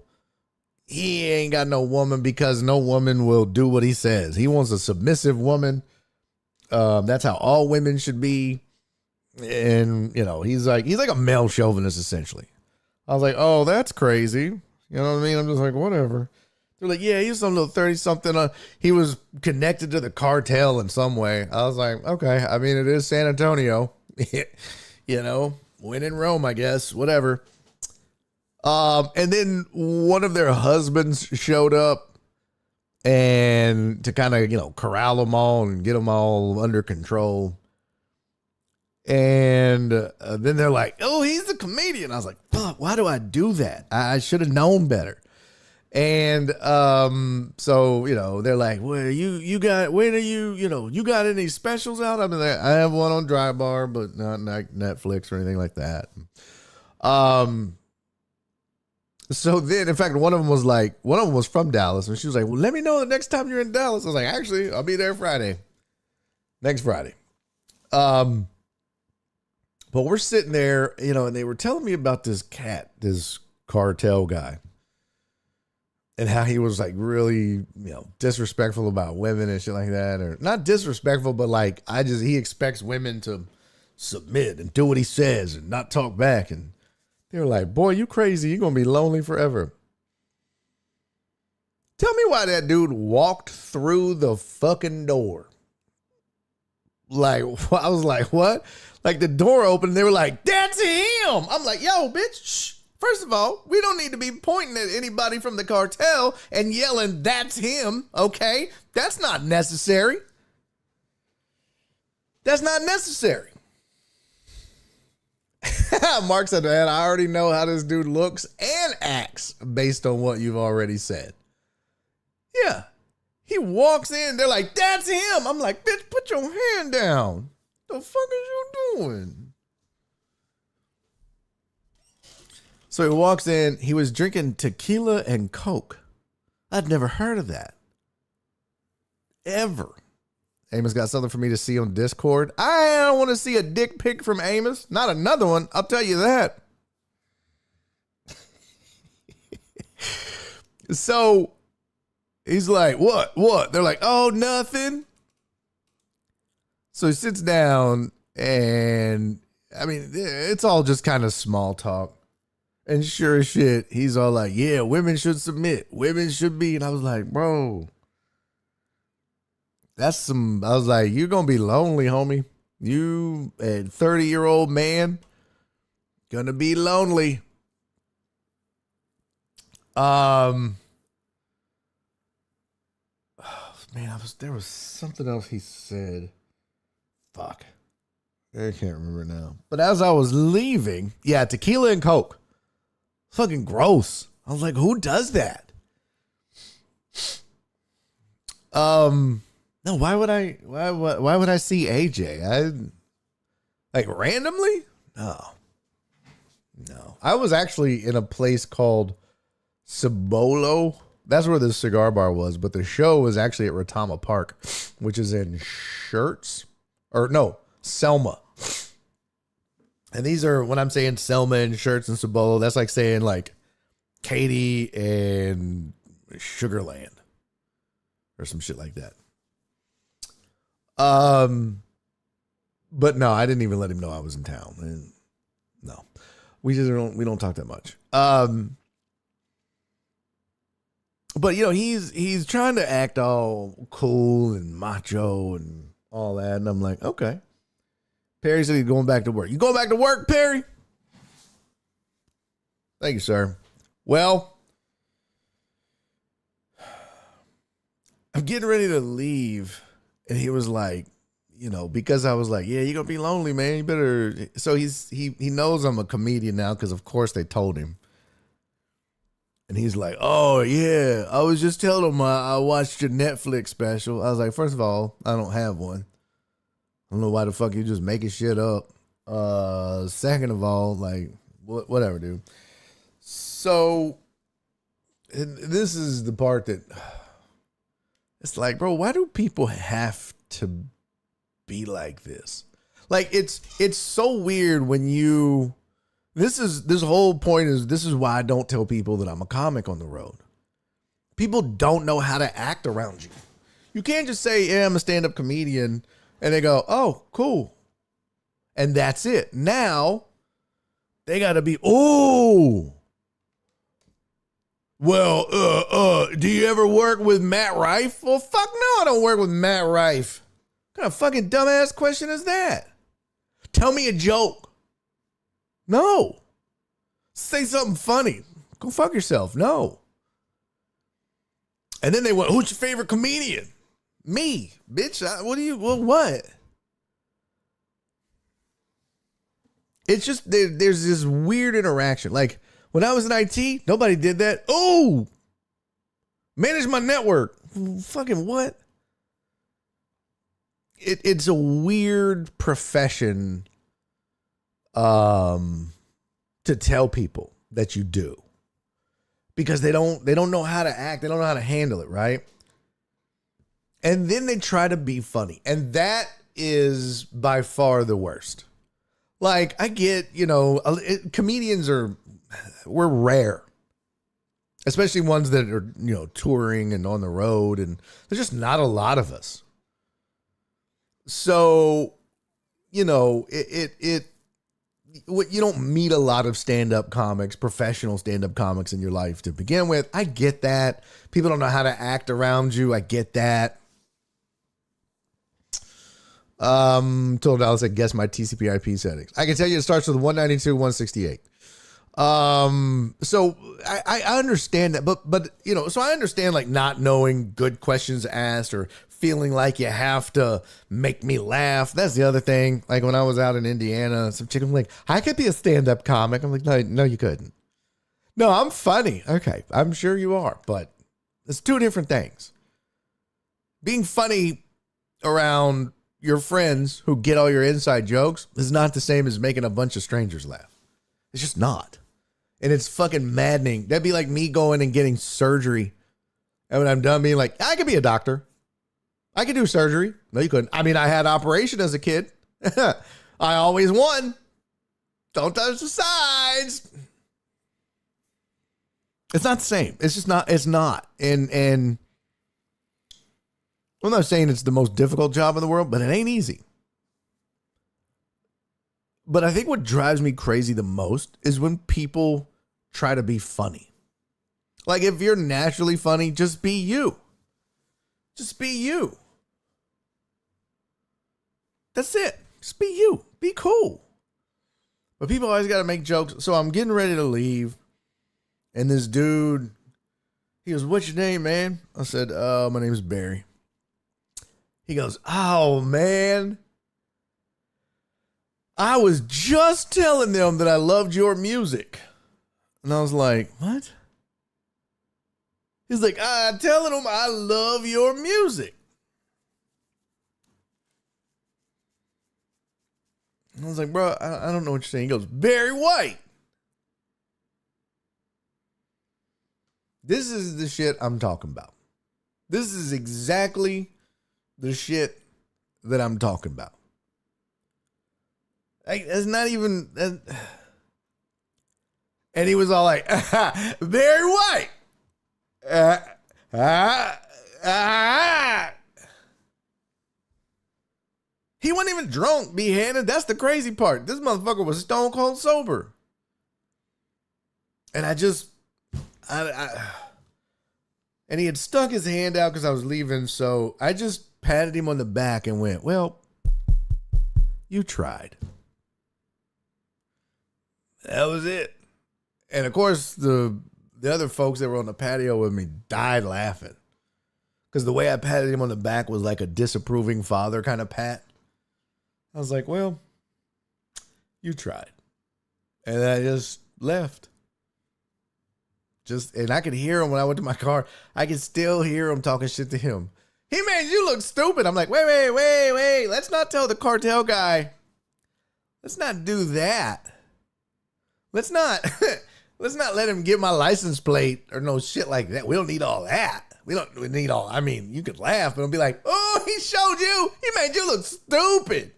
S2: he ain't got no woman because no woman will do what he says. He wants a submissive woman. That's how all women should be. And, you know, he's like a male chauvinist, essentially. I was like, oh, that's crazy. You know what I mean? I'm just like, whatever. They're like, yeah, he's some little 30-something. He was connected to the cartel in some way. I was like, okay. I mean, it is San Antonio. You know, when in Rome, I guess. Whatever. And then one of their husbands showed up and to kind of, you know, corral them all and get them all under control. And then they're like, oh, he's a comedian. I was like, fuck, why do I do that? I should have known better. And so, you know, they're like, well, you got, when are you got any specials out? I mean, I have one on Dry Bar, but not like Netflix or anything like that. So then, in fact, one of them was from Dallas, and she was like, well, let me know the next time you're in Dallas. I was like, actually, I'll be there Friday. Next Friday. But we're sitting there, you know, and they were telling me about this cartel guy, and how he was like really, you know, disrespectful about women and shit like that. Or not disrespectful, but like, he expects women to submit and do what he says and not talk back. And they were like, boy, you crazy. You're going to be lonely forever. Tell me why that dude walked through the fucking door. Like, I was like, what? Like the door opened and they were like, that's him. I'm like, yo, bitch, shh. First of all, we don't need to be pointing at anybody from the cartel and yelling, that's him, okay? That's not necessary. That's not necessary. Mark said, man, I already know how this dude looks and acts based on what you've already said. Yeah. He walks in, they're like, that's him. I'm like, bitch, put your hand down. The fuck is you doing? So he walks in, he was drinking tequila and Coke. I'd never heard of that. Ever. Amos got something for me to see on Discord. I don't want to see a dick pic from Amos. Not another one, I'll tell you that. So he's like, what? They're like, oh, nothing. So he sits down and, I mean, it's all just kind of small talk. And sure as shit, he's all like, yeah, women should submit. Women should be. And I was like, bro, I was like, you're going to be lonely, homie. You, a 30-year-old man, going to be lonely. Man, there was something else he said. Fuck. I can't remember now. But as I was leaving, yeah, tequila and Coke. Fucking gross. I was like, who does that? No, why would I see AJ? Like randomly? No. I was actually in a place called Cibolo. That's where the cigar bar was, but the show was actually at Retama Park, which is in Selma. And these are, when I'm saying Selma and Shirts and Cibolo, that's like saying like Katy and Sugarland or some shit like that. But no, I didn't even let him know I was in town. And no, we don't talk that much. But you know, he's trying to act all cool and macho and all that. And I'm like, okay. Perry said he's going back to work. You going back to work, Perry? Thank you, sir. Well, I'm getting ready to leave. And he was like, you know, because I was like, yeah, you're going to be lonely, man. You better. So he knows I'm a comedian now because, of course, they told him. And he's like, oh, yeah, I was just telling him I watched your Netflix special. I was like, first of all, I don't have one. I don't know why the fuck you just making shit up. Second of all, like, whatever, dude. So, this is the part that, it's like, bro, why do people have to be like this? Like, it's so weird when you, This whole point is this is why I don't tell people that I'm a comic on the road. People don't know how to act around you. You can't just say, yeah, I'm a stand-up comedian, and they go, oh, cool. And that's it. Now, they got to be, oh, well, do you ever work with Matt Rife? Well, fuck no, I don't work with Matt Rife. What kind of fucking dumbass question is that? Tell me a joke. No. Say something funny. Go fuck yourself. No. And then they went, who's your favorite comedian? Me, bitch. What? It's just, there's this weird interaction. Like, when I was in IT, nobody did that. Oh, manage my network. Fucking what? It's a weird profession to tell people that you do. Because they don't know how to act. They don't know how to handle it, right? And then they try to be funny. And that is by far the worst. Like, I get, comedians we're rare. Especially ones that are, touring and on the road. And there's just not a lot of us. So, you don't meet a lot of stand-up comics, professional stand-up comics in your life to begin with. I get that. People don't know how to act around you. I get that. Told Dallas I guess my TCP/IP settings. I can tell you it starts with 192, 168. So I understand that, but so I understand like not knowing good questions asked or feeling like you have to make me laugh. That's the other thing. Like when I was out in Indiana, some chick was like, I could be a stand-up comic. I'm like, no, you couldn't. No, I'm funny. Okay, I'm sure you are, but it's two different things. Being funny around your friends who get all your inside jokes is not the same as making a bunch of strangers laugh. It's just not. And it's fucking maddening. That'd be like me going and getting surgery. And when I'm done being like, I could be a doctor. I could do surgery. No, you couldn't. I mean, I had operation as a kid. I always won. Don't touch the sides. It's not the same. It's just not. It's not. And I'm not saying it's the most difficult job in the world, but it ain't easy. But I think what drives me crazy the most is when people try to be funny. Like if you're naturally funny, just be you. Just be you. That's it. Just be you. Be cool. But people always got to make jokes. So I'm getting ready to leave. And this dude, he goes, what's your name, man? I said, my name is Barry. He goes, oh, man. I was just telling them that I loved your music. And I was like, what? He's like, I'm telling them I love your music. And I was like, bro, I don't know what you're saying. He goes, Barry White. This is the shit I'm talking about. This is exactly the shit that I'm talking about. Like, that's not even... And he was all like, Barry White. He wasn't even drunk, B-handed. That's the crazy part. This motherfucker was stone cold sober. And and he had stuck his hand out because I was leaving. So I just patted him on the back and went, well, you tried. That was it. And of course, the other folks that were on the patio with me died laughing. Because the way I patted him on the back was like a disapproving father kind of pat. I was like, well, you tried. And I just left. And I could hear him when I went to my car. I could still hear him talking shit to him. He made you look stupid. I'm like, wait. Let's not tell the cartel guy. Let's not do that. Let's not let him get my license plate or no shit like that. We don't need all that. We need all, I mean, you could laugh, but it'll be like, oh, he showed you. He made you look stupid.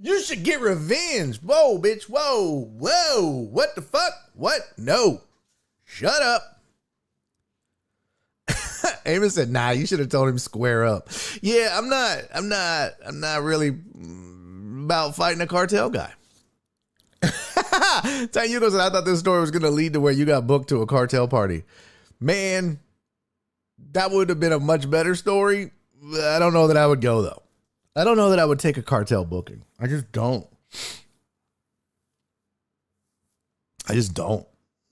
S2: You should get revenge. Whoa, bitch. Whoa. Whoa. What the fuck? What? No. Shut up. Amos said, nah, you should have told him square up. Yeah, I'm not really about fighting a cartel guy. Tanyuko said, I thought this story was going to lead to where you got booked to a cartel party. Man, that would have been a much better story. I don't know that I would go, though. I don't know that I would take a cartel booking. I just don't.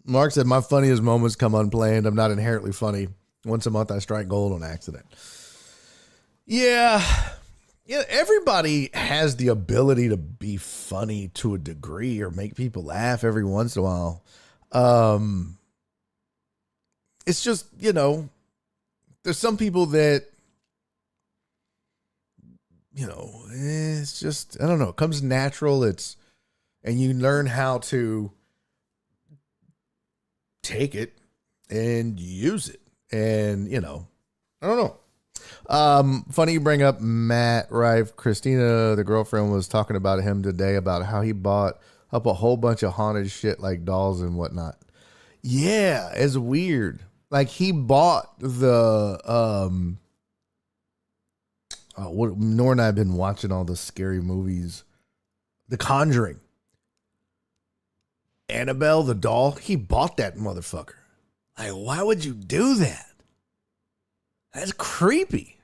S2: Mark said, my funniest moments come unplanned. I'm not inherently funny. Once a month, I strike gold on accident. Yeah, everybody has the ability to be funny to a degree or make people laugh every once in a while. It's just, there's some people that, it's just, I don't know, it comes natural. And you learn how to take it and use it. And, I don't know. Funny you bring up Matt Rife. Christina, the girlfriend, was talking about him today about how he bought up a whole bunch of haunted shit like dolls and whatnot. Yeah, it's weird. Like he bought the Nora and I have been watching all the scary movies. The Conjuring. Annabelle the doll, he bought that motherfucker. Like, why would you do that? That's creepy.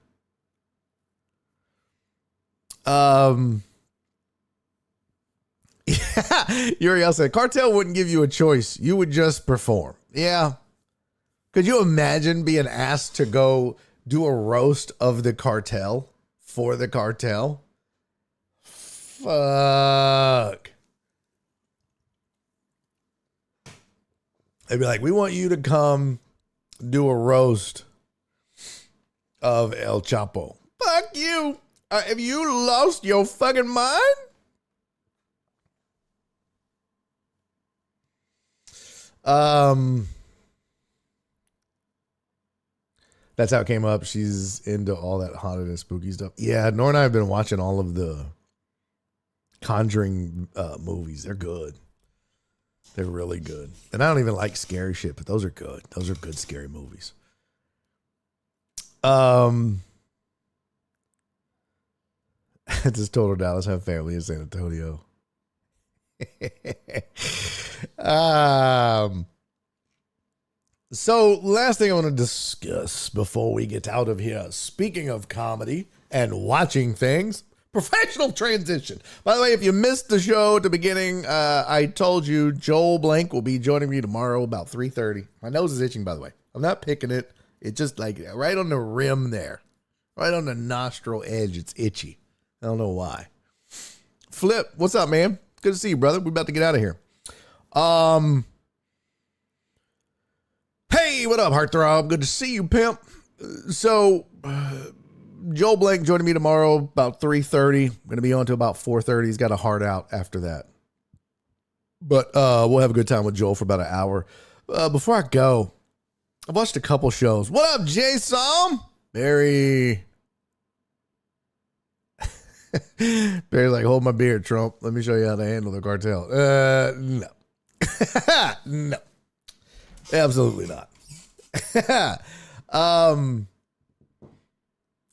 S2: Uriel said, cartel wouldn't give you a choice. You would just perform. Yeah. Could you imagine being asked to go do a roast of the cartel for the cartel? Fuck. They'd be like, we want you to come do a roast of El Chapo. Fuck you. Have you lost your fucking mind? That's how it came up. She's into all that haunted and spooky stuff. Yeah, Nora and I have been watching all of the Conjuring movies. They're good. They're really good. And I don't even like scary shit, but those are good. Those are good scary movies. I just told her Dallas have family in San Antonio. So last thing I want to discuss before we get out of here, speaking of comedy and watching things, professional transition. By the way, if you missed the show at the beginning, I told you Joel Blank will be joining me tomorrow about 3:30. My nose is itching, by the way. I'm not picking it. It's just like right on the rim there, right on the nostril edge. It's itchy. I don't know why. Flip, what's up, man? Good to see you, brother. We're about to get out of here. Hey, what up, Heartthrob? Good to see you, pimp. So, Joel Blank joining me tomorrow about 3:30. Going to be on to about 4:30. He's got a heart out after that. But we'll have a good time with Joel for about an hour. Before I go, I've watched a couple shows. What up, Jason? Barry. Barry's like, hold my beer, Trump. Let me show you how to handle the cartel. No. No. Absolutely not.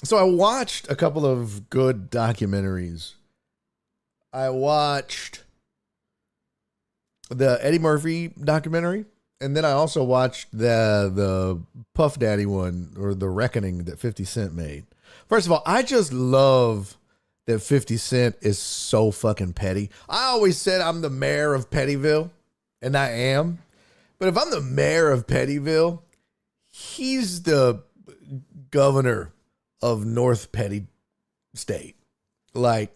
S2: So I watched a couple of good documentaries. I watched the Eddie Murphy documentary, and then I also watched the Puff Daddy one, or The Reckoning, that 50 Cent made. First of all, I just love that 50 Cent is so fucking petty. I always said I'm the mayor of Pettyville, and I am. But if I'm the mayor of Pettyville, he's the governor of North Petty State. Like,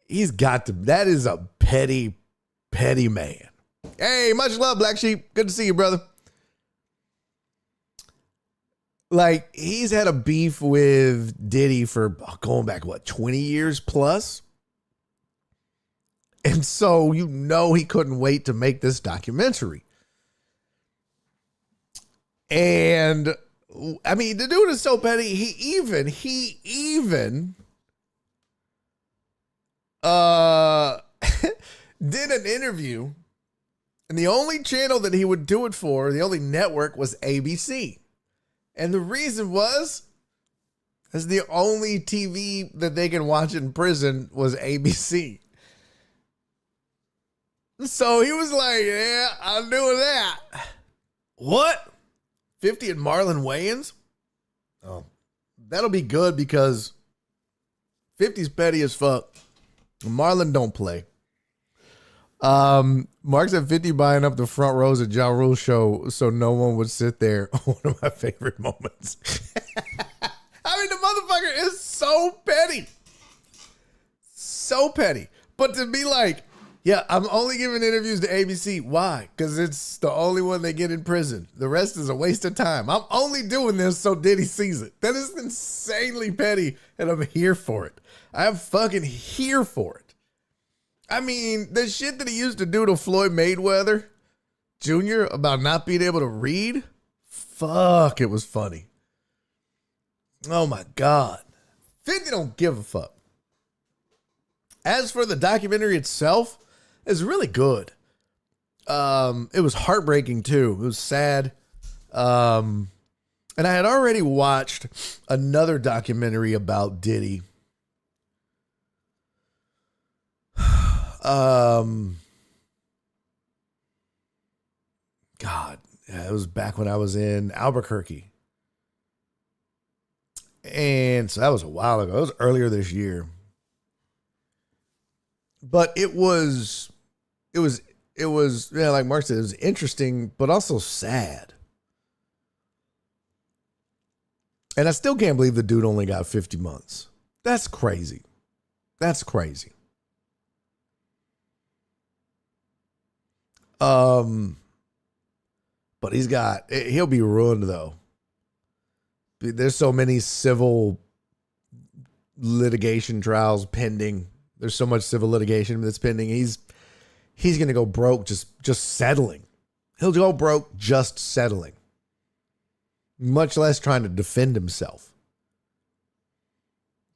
S2: he's got to, that is a petty, petty man. Hey, much love, Black Sheep. Good to see you, brother. Like, he's had a beef with Diddy for going back, 20 years plus? And so, he couldn't wait to make this documentary. And, I mean, the dude is so petty, he even did an interview, and the only channel that he would do it for, the only network, was ABC. And the reason was, as the only TV that they can watch in prison was ABC. So he was like, yeah, I'm doing that. What? 50 and Marlon Wayans? Oh, that'll be good because 50's petty as fuck. Marlon don't play. Mark said 50 buying up the front rows at Ja Rule show so no one would sit there. One of my favorite moments. I mean, the motherfucker is so petty. So petty. But to be like, yeah, I'm only giving interviews to ABC. Why? Because it's the only one they get in prison. The rest is a waste of time. I'm only doing this so Diddy sees it. That is insanely petty, and I'm here for it. I'm fucking here for it. I mean, the shit that he used to do to Floyd Mayweather Jr. about not being able to read, fuck, it was funny. Oh my God. 50 don't give a fuck. As for the documentary itself, it's really good. It was heartbreaking too. It was sad. And I had already watched another documentary about Diddy. God, yeah, it was back when I was in Albuquerque. And so that was a while ago. It was earlier this year. But it was, yeah, like Mark said, it was interesting, but also sad. And I still can't believe the dude only got 50 months. That's crazy. That's crazy. But he'll be ruined though. There's so many civil litigation trials pending. There's so much civil litigation that's pending. He's going to go broke just settling. He'll go broke just settling. Much less trying to defend himself.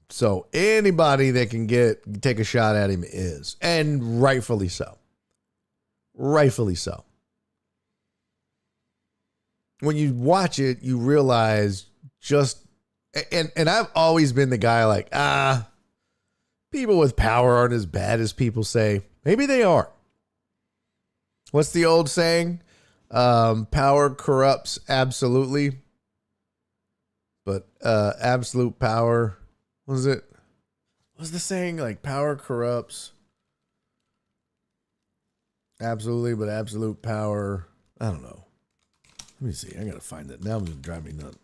S2: So anybody that can take a shot at him is, and rightfully so. Rightfully so. When you watch it, you realize and I've always been the guy like, people with power aren't as bad as people say. Maybe they are. What's the old saying? Power corrupts absolutely. But absolute power, what was it? What was the saying? Like power corrupts absolutely, but absolute power, I don't know. Let me see. I got to find it. Now I'm going to drive me nuts.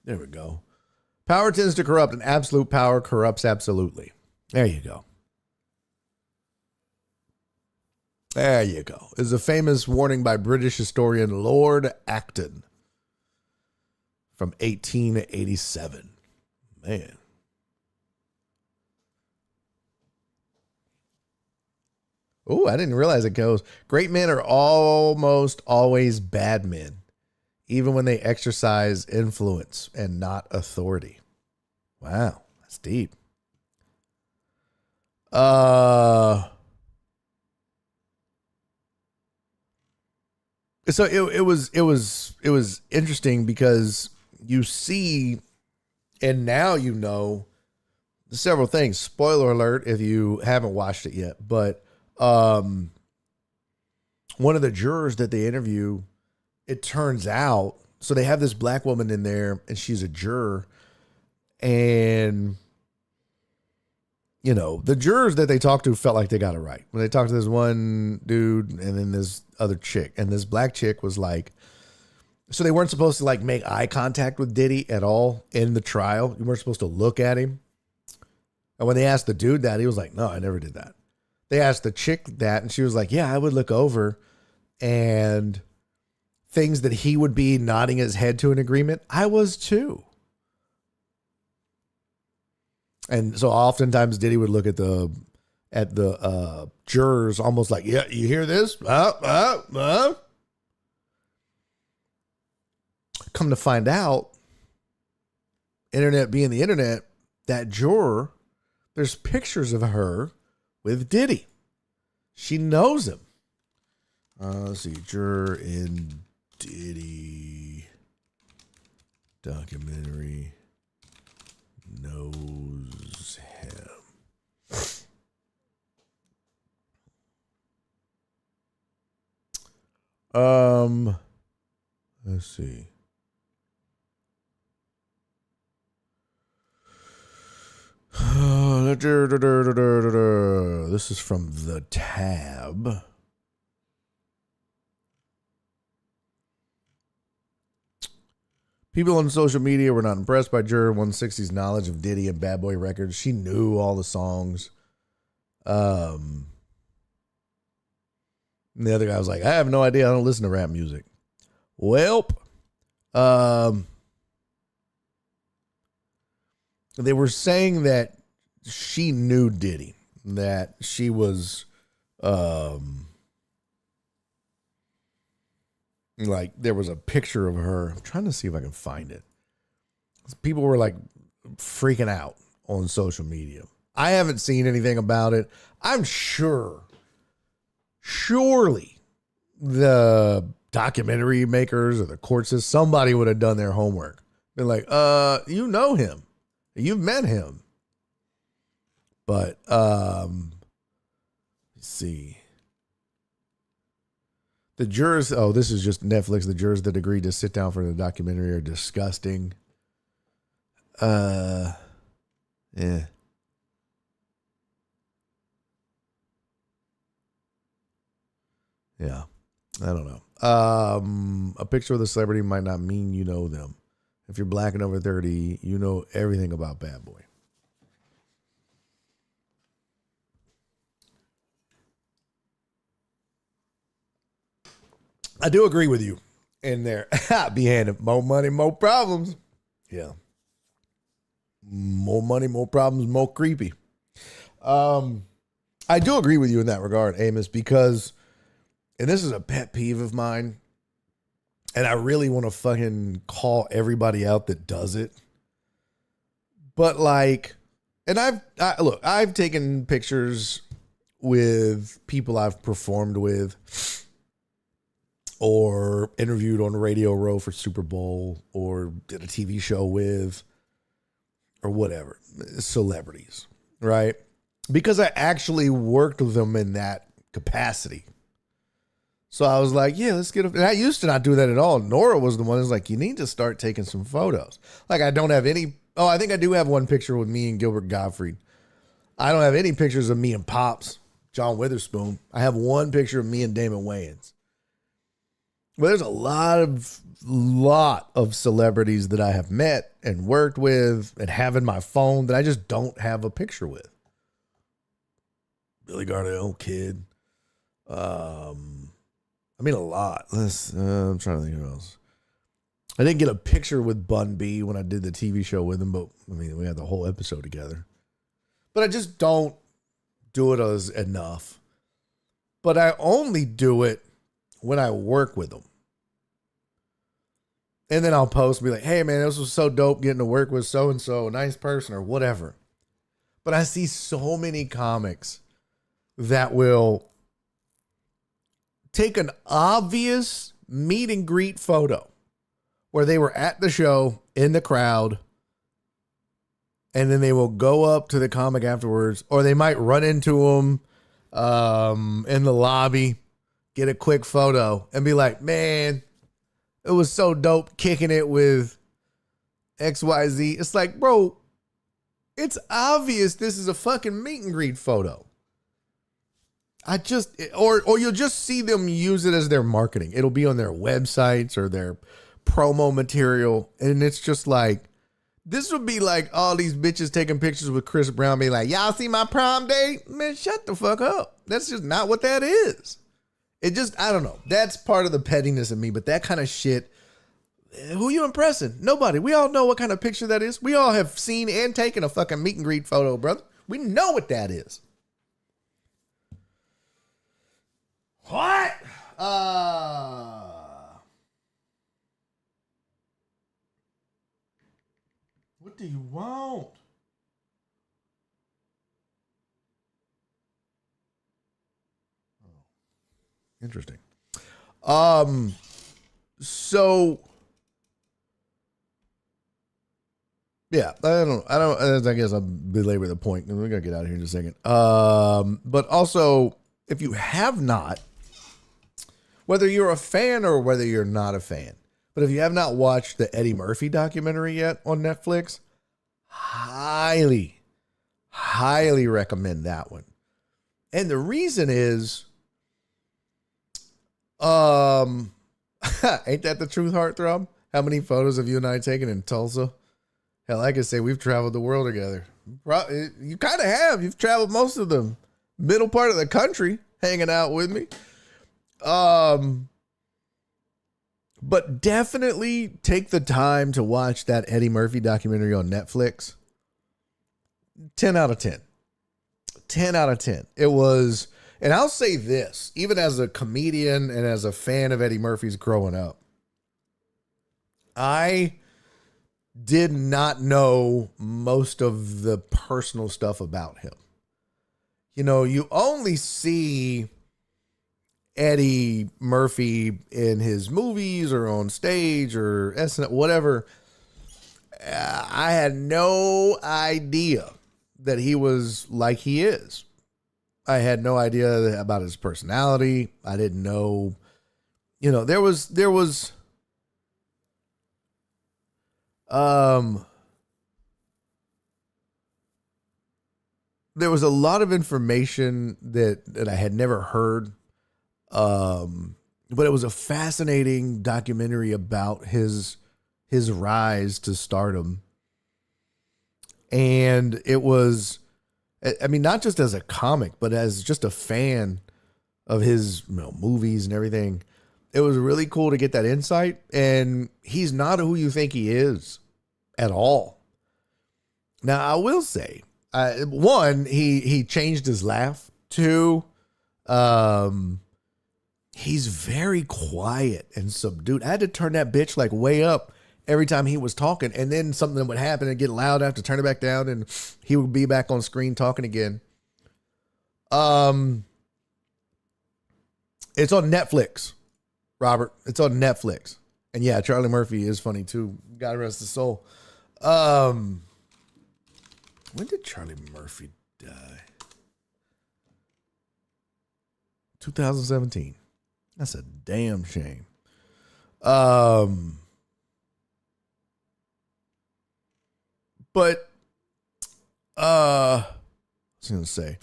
S2: There we go. Power tends to corrupt, and absolute power corrupts absolutely. There you go. There you go. Is a famous warning by British historian Lord Acton from 1887. Man. Oh, I didn't realize it goes. Great men are almost always bad men, even when they exercise influence and not authority. Wow, that's deep. So it was interesting because you see, and now you know several things. Spoiler alert if you haven't watched it yet, but one of the jurors that they interview, it turns out, so they have this black woman in there and she's a juror, and you know, the jurors that they talked to felt like they got it right. When they talked to this one dude and then this other chick, and this black chick was like, so they weren't supposed to like make eye contact with Diddy at all in the trial. You weren't supposed to look at him. And when they asked the dude that, he was like, no, I never did that. They asked the chick that, and she was like, yeah, I would look over, and things that he would be nodding his head to an agreement, I was too. And so oftentimes Diddy would look at the jurors almost like, yeah, you hear this? Come to find out, internet being the internet, that juror there's pictures of her with Diddy. She knows him. Let's see. Jur in Diddy documentary knows him. Let's see. This is from The Tab. People on social media were not impressed by Jur 160's knowledge of Diddy and Bad Boy Records. She knew all the songs. And the other guy was like, I have no idea. I don't listen to rap music. Welp. They were saying that she knew Diddy, that she was, like there was a picture of her. I'm trying to see if I can find it. People were like freaking out on social media. I haven't seen anything about it. I'm surely the documentary makers or the court says somebody would have done their homework. Been like, you know him. You've met him. But let's see. The jurors, this is just Netflix. The jurors that agreed to sit down for the documentary are disgusting. Yeah. Yeah. I don't know. A picture of the celebrity might not mean you know them. If you're black and over 30, you know everything about Bad Boy. I do agree with you in there. Be handed more money, more problems. Yeah. More money, more problems, more creepy. I do agree with you in that regard, Amos, because, and this is a pet peeve of mine, and I really want to fucking call everybody out that does it. But like, and I've taken pictures with people I've performed with or interviewed on Radio Row for Super Bowl or did a TV show with or whatever, celebrities, right? Because I actually worked with them in that capacity. So I was like, yeah, let's get and I used to not do that at all. Nora was the one who's like, you need to start taking some photos. Like I don't have any. Oh, I think I do have one picture with me and Gilbert Gottfried. I don't have any pictures of me and Pops, John Witherspoon. I have one picture of me and Damon Wayans. Well, there's a lot of celebrities that I have met and worked with and have in my phone that I just don't have a picture with. Billy Gardell, Kid. I mean, a lot. I'm trying to think of else. I didn't get a picture with Bun B when I did the TV show with him, but I mean, we had the whole episode together. But I just don't do it as enough. But I only do it when I work with them. And then I'll post and be like, hey, man, this was so dope getting to work with so-and-so, a nice person or whatever. But I see so many comics that will take an obvious meet and greet photo where they were at the show in the crowd, and then they will go up to the comic afterwards, or they might run into them in the lobby, get a quick photo, and be like, man, it was so dope kicking it with XYZ. It's like, bro, it's obvious this is a fucking meet and greet photo. Or you'll just see them use it as their marketing. It'll be on their websites or their promo material. And it's just like, this would be like all these bitches taking pictures with Chris Brown being like, y'all see my prom date? Man, shut the fuck up. That's just not what that is. It just, I don't know. That's part of the pettiness of me, but that kind of shit, who you impressing? Nobody. We all know what kind of picture that is. We all have seen and taken a fucking meet and greet photo, brother. We know what that is. What? What do you want? Interesting. So yeah, I guess I'll belabor the point. We're gonna get out of here in just a second. But also, if you have not, whether you're a fan or whether you're not a fan, but if you have not watched the Eddie Murphy documentary yet on Netflix, highly recommend that one. And the reason is, ain't that the truth, Heartthrob? How many photos have you and I taken in Tulsa? Hell, I could say we've traveled the world together. You kind of have. You've traveled most of the middle part of the country hanging out with me. But definitely take the time to watch that Eddie Murphy documentary on Netflix. 10 out of 10. 10 out of 10. It was, and I'll say this, even as a comedian and as a fan of Eddie Murphy's growing up, I did not know most of the personal stuff about him. You know, you only see Eddie Murphy in his movies or on stage or SNL, whatever. I had no idea that he was like he is. I had no idea about his personality. I didn't know, there was a lot of information that I had never heard. But it was a fascinating documentary about his rise to stardom. And it was, I mean, not just as a comic, but as just a fan of his movies and everything. It was really cool to get that insight. And he's not who you think he is at all. Now, I will say, one, he changed his laugh. Two, he's very quiet and subdued. I had to turn that bitch like way up every time he was talking, and then something would happen and get loud. I have to turn it back down, and he would be back on screen talking again. It's on Netflix, Robert. It's on Netflix. And yeah, Charlie Murphy is funny too. God rest his soul. When did Charlie Murphy die? 2017. That's a damn shame. But I was gonna say,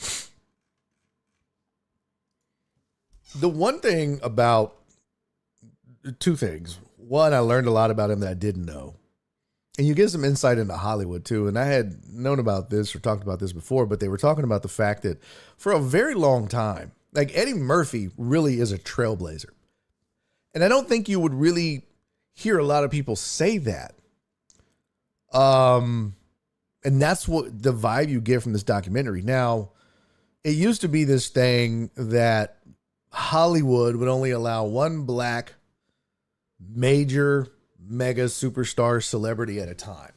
S2: the one thing about, two things. One, I learned a lot about him that I didn't know. And you get some insight into Hollywood too. And I had known about this or talked about this before, but they were talking about the fact that for a very long time, like Eddie Murphy really is a trailblazer. And I don't think you would really hear a lot of people say that. And that's what the vibe you get from this documentary. Now, it used to be this thing that Hollywood would only allow one black major mega superstar celebrity at a time.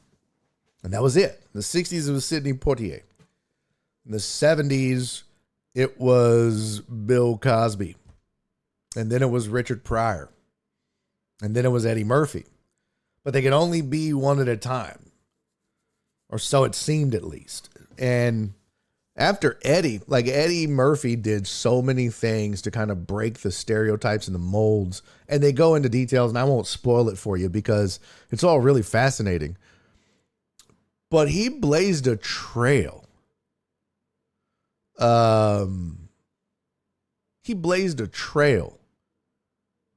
S2: And that was it. In the 60s, it was Sidney Poitier. In the 70s, it was Bill Cosby. And then it was Richard Pryor. And then it was Eddie Murphy. But they could only be one at a time. Or so it seemed, at least. And after Eddie Murphy did so many things to kind of break the stereotypes and the molds. And they go into details, and I won't spoil it for you because it's all really fascinating. But he blazed a trail. He blazed a trail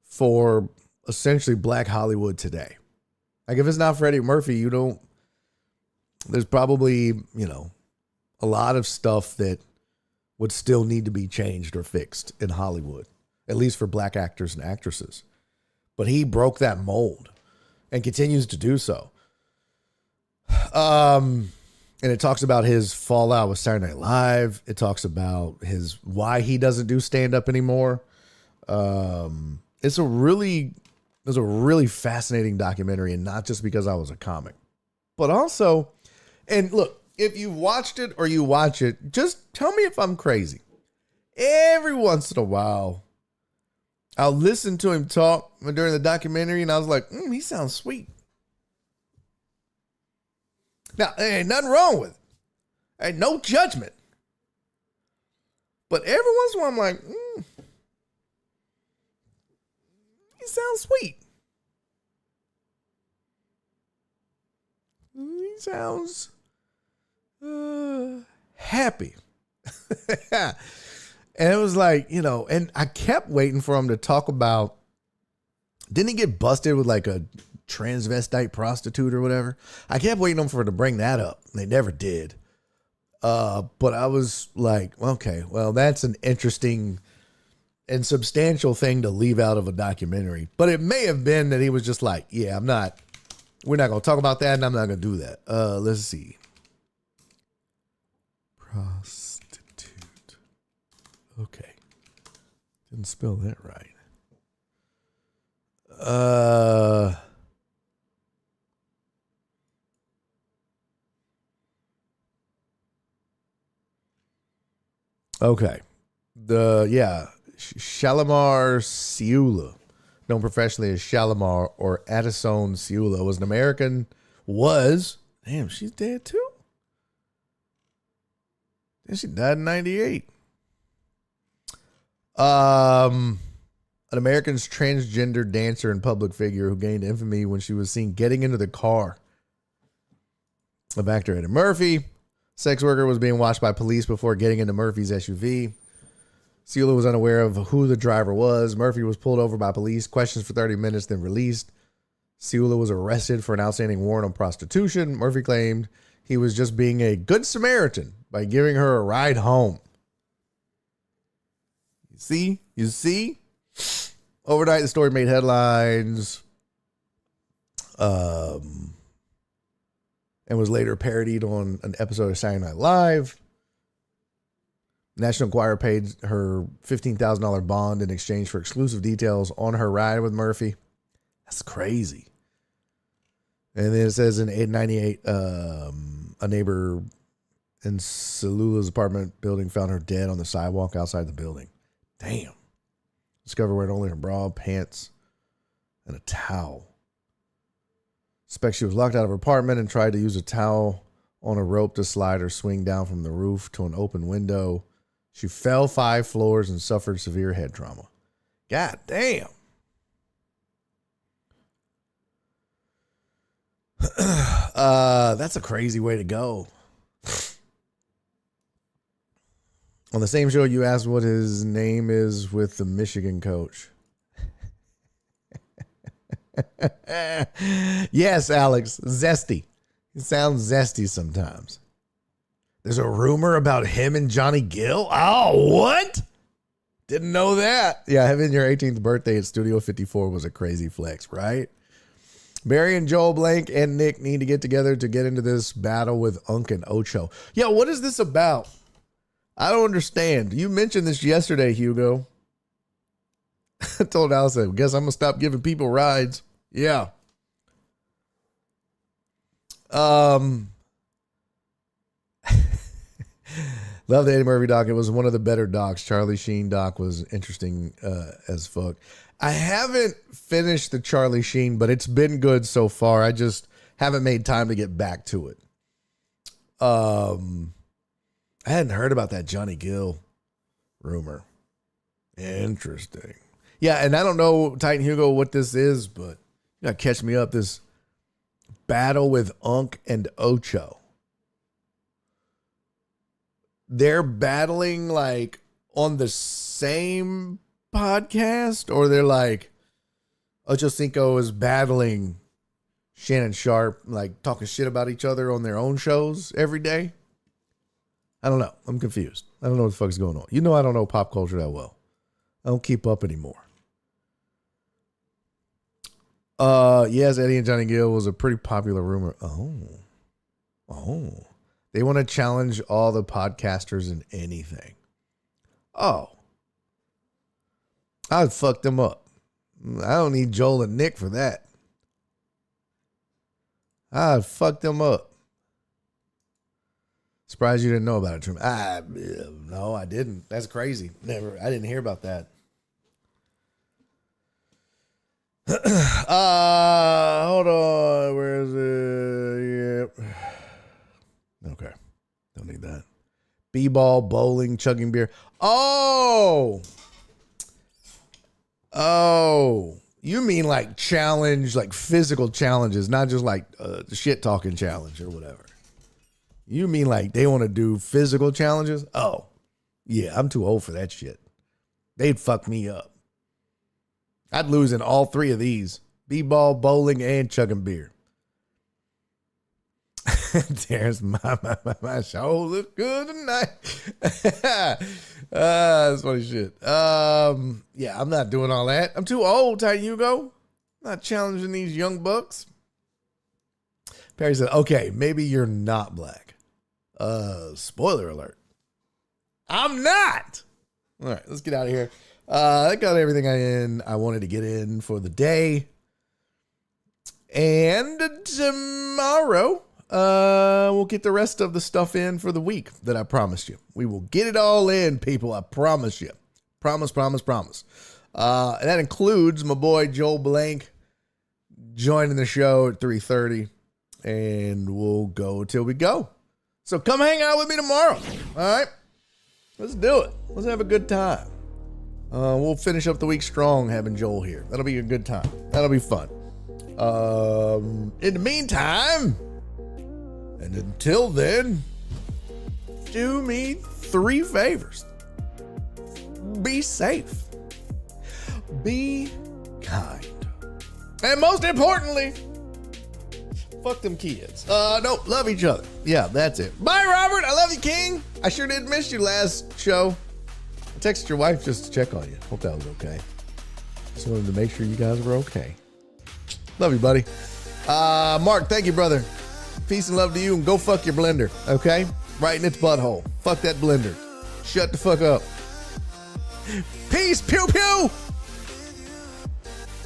S2: for essentially Black Hollywood today. Like, if it's not for Eddie Murphy, there's probably, a lot of stuff that would still need to be changed or fixed in Hollywood, at least for black actors and actresses. But he broke that mold and continues to do so. And it talks about his fallout with Saturday Night Live. It talks about why he doesn't do stand-up anymore. It's a really fascinating documentary, and not just because I was a comic, but also, and look, if you watched it or you watch it, just tell me if I'm crazy. Every once in a while, I'll listen to him talk during the documentary, and I was like, he sounds sweet. Now, there ain't nothing wrong with it. Ain't no judgment. But every once in a while, I'm like, he sounds sweet. He sounds happy. And it was like, and I kept waiting for him to talk about, didn't he get busted with like a transvestite prostitute or whatever? I kept waiting for him to bring that up. They never did. But I was like, okay, well, that's an interesting and substantial thing to leave out of a documentary. But it may have been that he was just like, yeah, we're not going to talk about that, and I'm not going to do that. Let's see. Prostitute. Okay. Didn't spell that right. Okay. Shalimar Ciula, known professionally as Shalimar or Addison Ciula, was an American. Damn, she's dead too? And she died in 98. An American transgender dancer and public figure who gained infamy when she was seen getting into the car of actor Eddie Murphy. Sex worker was being watched by police before getting into Murphy's SUV. Ciula was unaware of who the driver was. Murphy was pulled over by police, questioned for 30 minutes, then released. Ciula was arrested for an outstanding warrant on prostitution. Murphy claimed he was just being a good Samaritan by giving her a ride home. You see? Overnight, the story made headlines. And was later parodied on an episode of Saturday Night Live. National Enquirer paid her $15,000 bond in exchange for exclusive details on her ride with Murphy. That's crazy. And then it says in 898, a neighbor in Ciula's apartment building found her dead on the sidewalk outside the building. Damn. Discovered wearing only her bra, pants, and a towel. Suspect she was locked out of her apartment and tried to use a towel on a rope to slide or swing down from the roof to an open window. She fell 5 floors and suffered severe head trauma. God damn. That's a crazy way to go. On the same show, you asked what his name is with the Michigan coach. Yes, Alex. Zesty. It sounds zesty sometimes. There's a rumor about him and Johnny Gill. Oh, what? Didn't know that. Yeah, having your 18th birthday at Studio 54 was a crazy flex, right? Barry and Joel Blank and Nick need to get together to get into this battle with Unc and Ocho. Yeah, what is this about? I don't understand. You mentioned this yesterday, Hugo. I told Alice, I guess I'm going to stop giving people rides. Yeah. Love the Eddie Murphy doc. It was one of the better docs. Charlie Sheen doc was interesting as fuck. I haven't finished the Charlie Sheen, but it's been good so far. I just haven't made time to get back to it. I hadn't heard about that Johnny Gill rumor. Interesting. Yeah, and I don't know, Titan Hugo, what this is, but you gotta catch me up. This battle with Unc and Ocho. They're battling like on the same podcast, or they're like Ocho Cinco is battling Shannon Sharp, like talking shit about each other on their own shows every day. I don't know. I'm confused. I don't know what the fuck's going on. You know, I don't know pop culture that well. I don't keep up anymore. Yes, Eddie and Johnny Gill was a pretty popular rumor. Oh. They want to challenge all the podcasters in anything. Oh. I'd fuck them up. I don't need Joel and Nick for that. I'd fuck them up. Surprised you didn't know about it, Trim. No, I didn't. That's crazy. I didn't hear about that. Hold on. Where is it? Yep. Okay. Don't need that. B-ball, bowling, chugging beer. Oh, you mean like challenge, like physical challenges, not just like the shit talking challenge or whatever. You mean like they want to do physical challenges? Oh, yeah, I'm too old for that shit. They'd fuck me up. I'd lose in all three of these: b-ball, bowling, and chugging beer. Terrence, my show look good tonight. That's funny shit. Yeah, I'm not doing all that. I'm too old, Ty Hugo. Not challenging these young bucks. Perry said, okay, maybe you're not black. Spoiler alert. I'm not. All right, let's get out of here. I got everything I wanted to get in for the day. And tomorrow, we'll get the rest of the stuff in for the week that I promised you. We will get it all in, people. I promise you. Promise. And that includes my boy Joel Blank joining the show at 3:30. And we'll go till we go. So come hang out with me tomorrow. All right? Let's do it. Let's have a good time. We'll finish up the week strong having Joel here. That'll be a good time. That'll be fun. In the meantime, and until then, do me 3 favors. Be safe. Be kind. And most importantly, fuck them kids. No, love each other. Yeah, that's it. Bye, Robert. I love you, King. I sure did miss you last show. I texted your wife just to check on you. Hope that was okay. Just wanted to make sure you guys were okay. Love you, buddy. Mark, thank you, brother. Peace and love to you, and go fuck your blender, okay? Right in its butthole. Fuck that blender. Shut the fuck up. Peace, pew pew.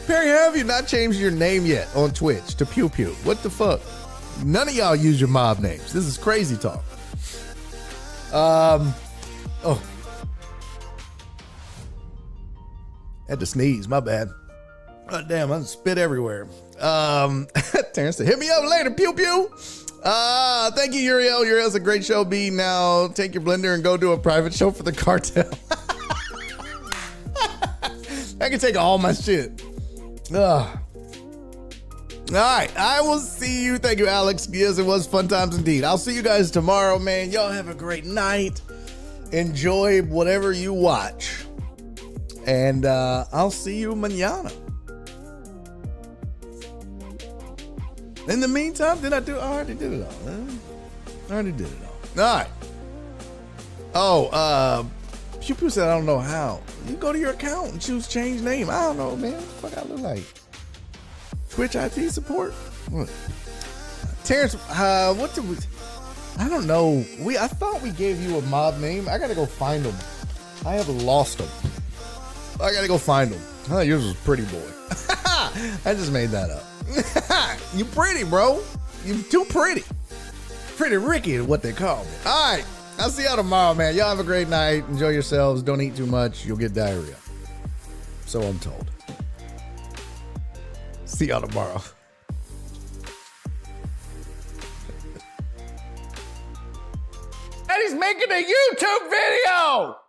S2: Perry, how have you not changed your name yet on Twitch to Pew Pew? What the fuck? None of y'all use your mob names. This is crazy talk. Oh. Had to sneeze, my bad. Oh, damn, I spit everywhere. Terrence said, hit me up later, pew pew. Thank you, Uriel. Uriel's a great show. B, now take your blender and go do a private show for the cartel. I can take all my shit. All right, I will see you. Thank you, Alex. Yes, it was fun times indeed. I'll see you guys tomorrow, man. Y'all have a great night. Enjoy whatever you watch. And I'll see you mañana. In the meantime, I already did it all. I already did it all. All right. Oh, Pew Pew said, I don't know how. You go to your account and choose change name. I don't know, man. What the fuck I look like? Twitch IT support? What? Terrence, what did we... I don't know. I thought we gave you a mob name. I gotta go find them. I have lost them. I gotta go find them. I thought yours was Pretty Boy. I just made that up. You pretty, bro. You too pretty. Pretty Ricky is what they call me. All right. I'll see y'all tomorrow, man. Y'all have a great night. Enjoy yourselves. Don't eat too much. You'll get diarrhea. So I'm told. See y'all tomorrow. And he's making a YouTube video.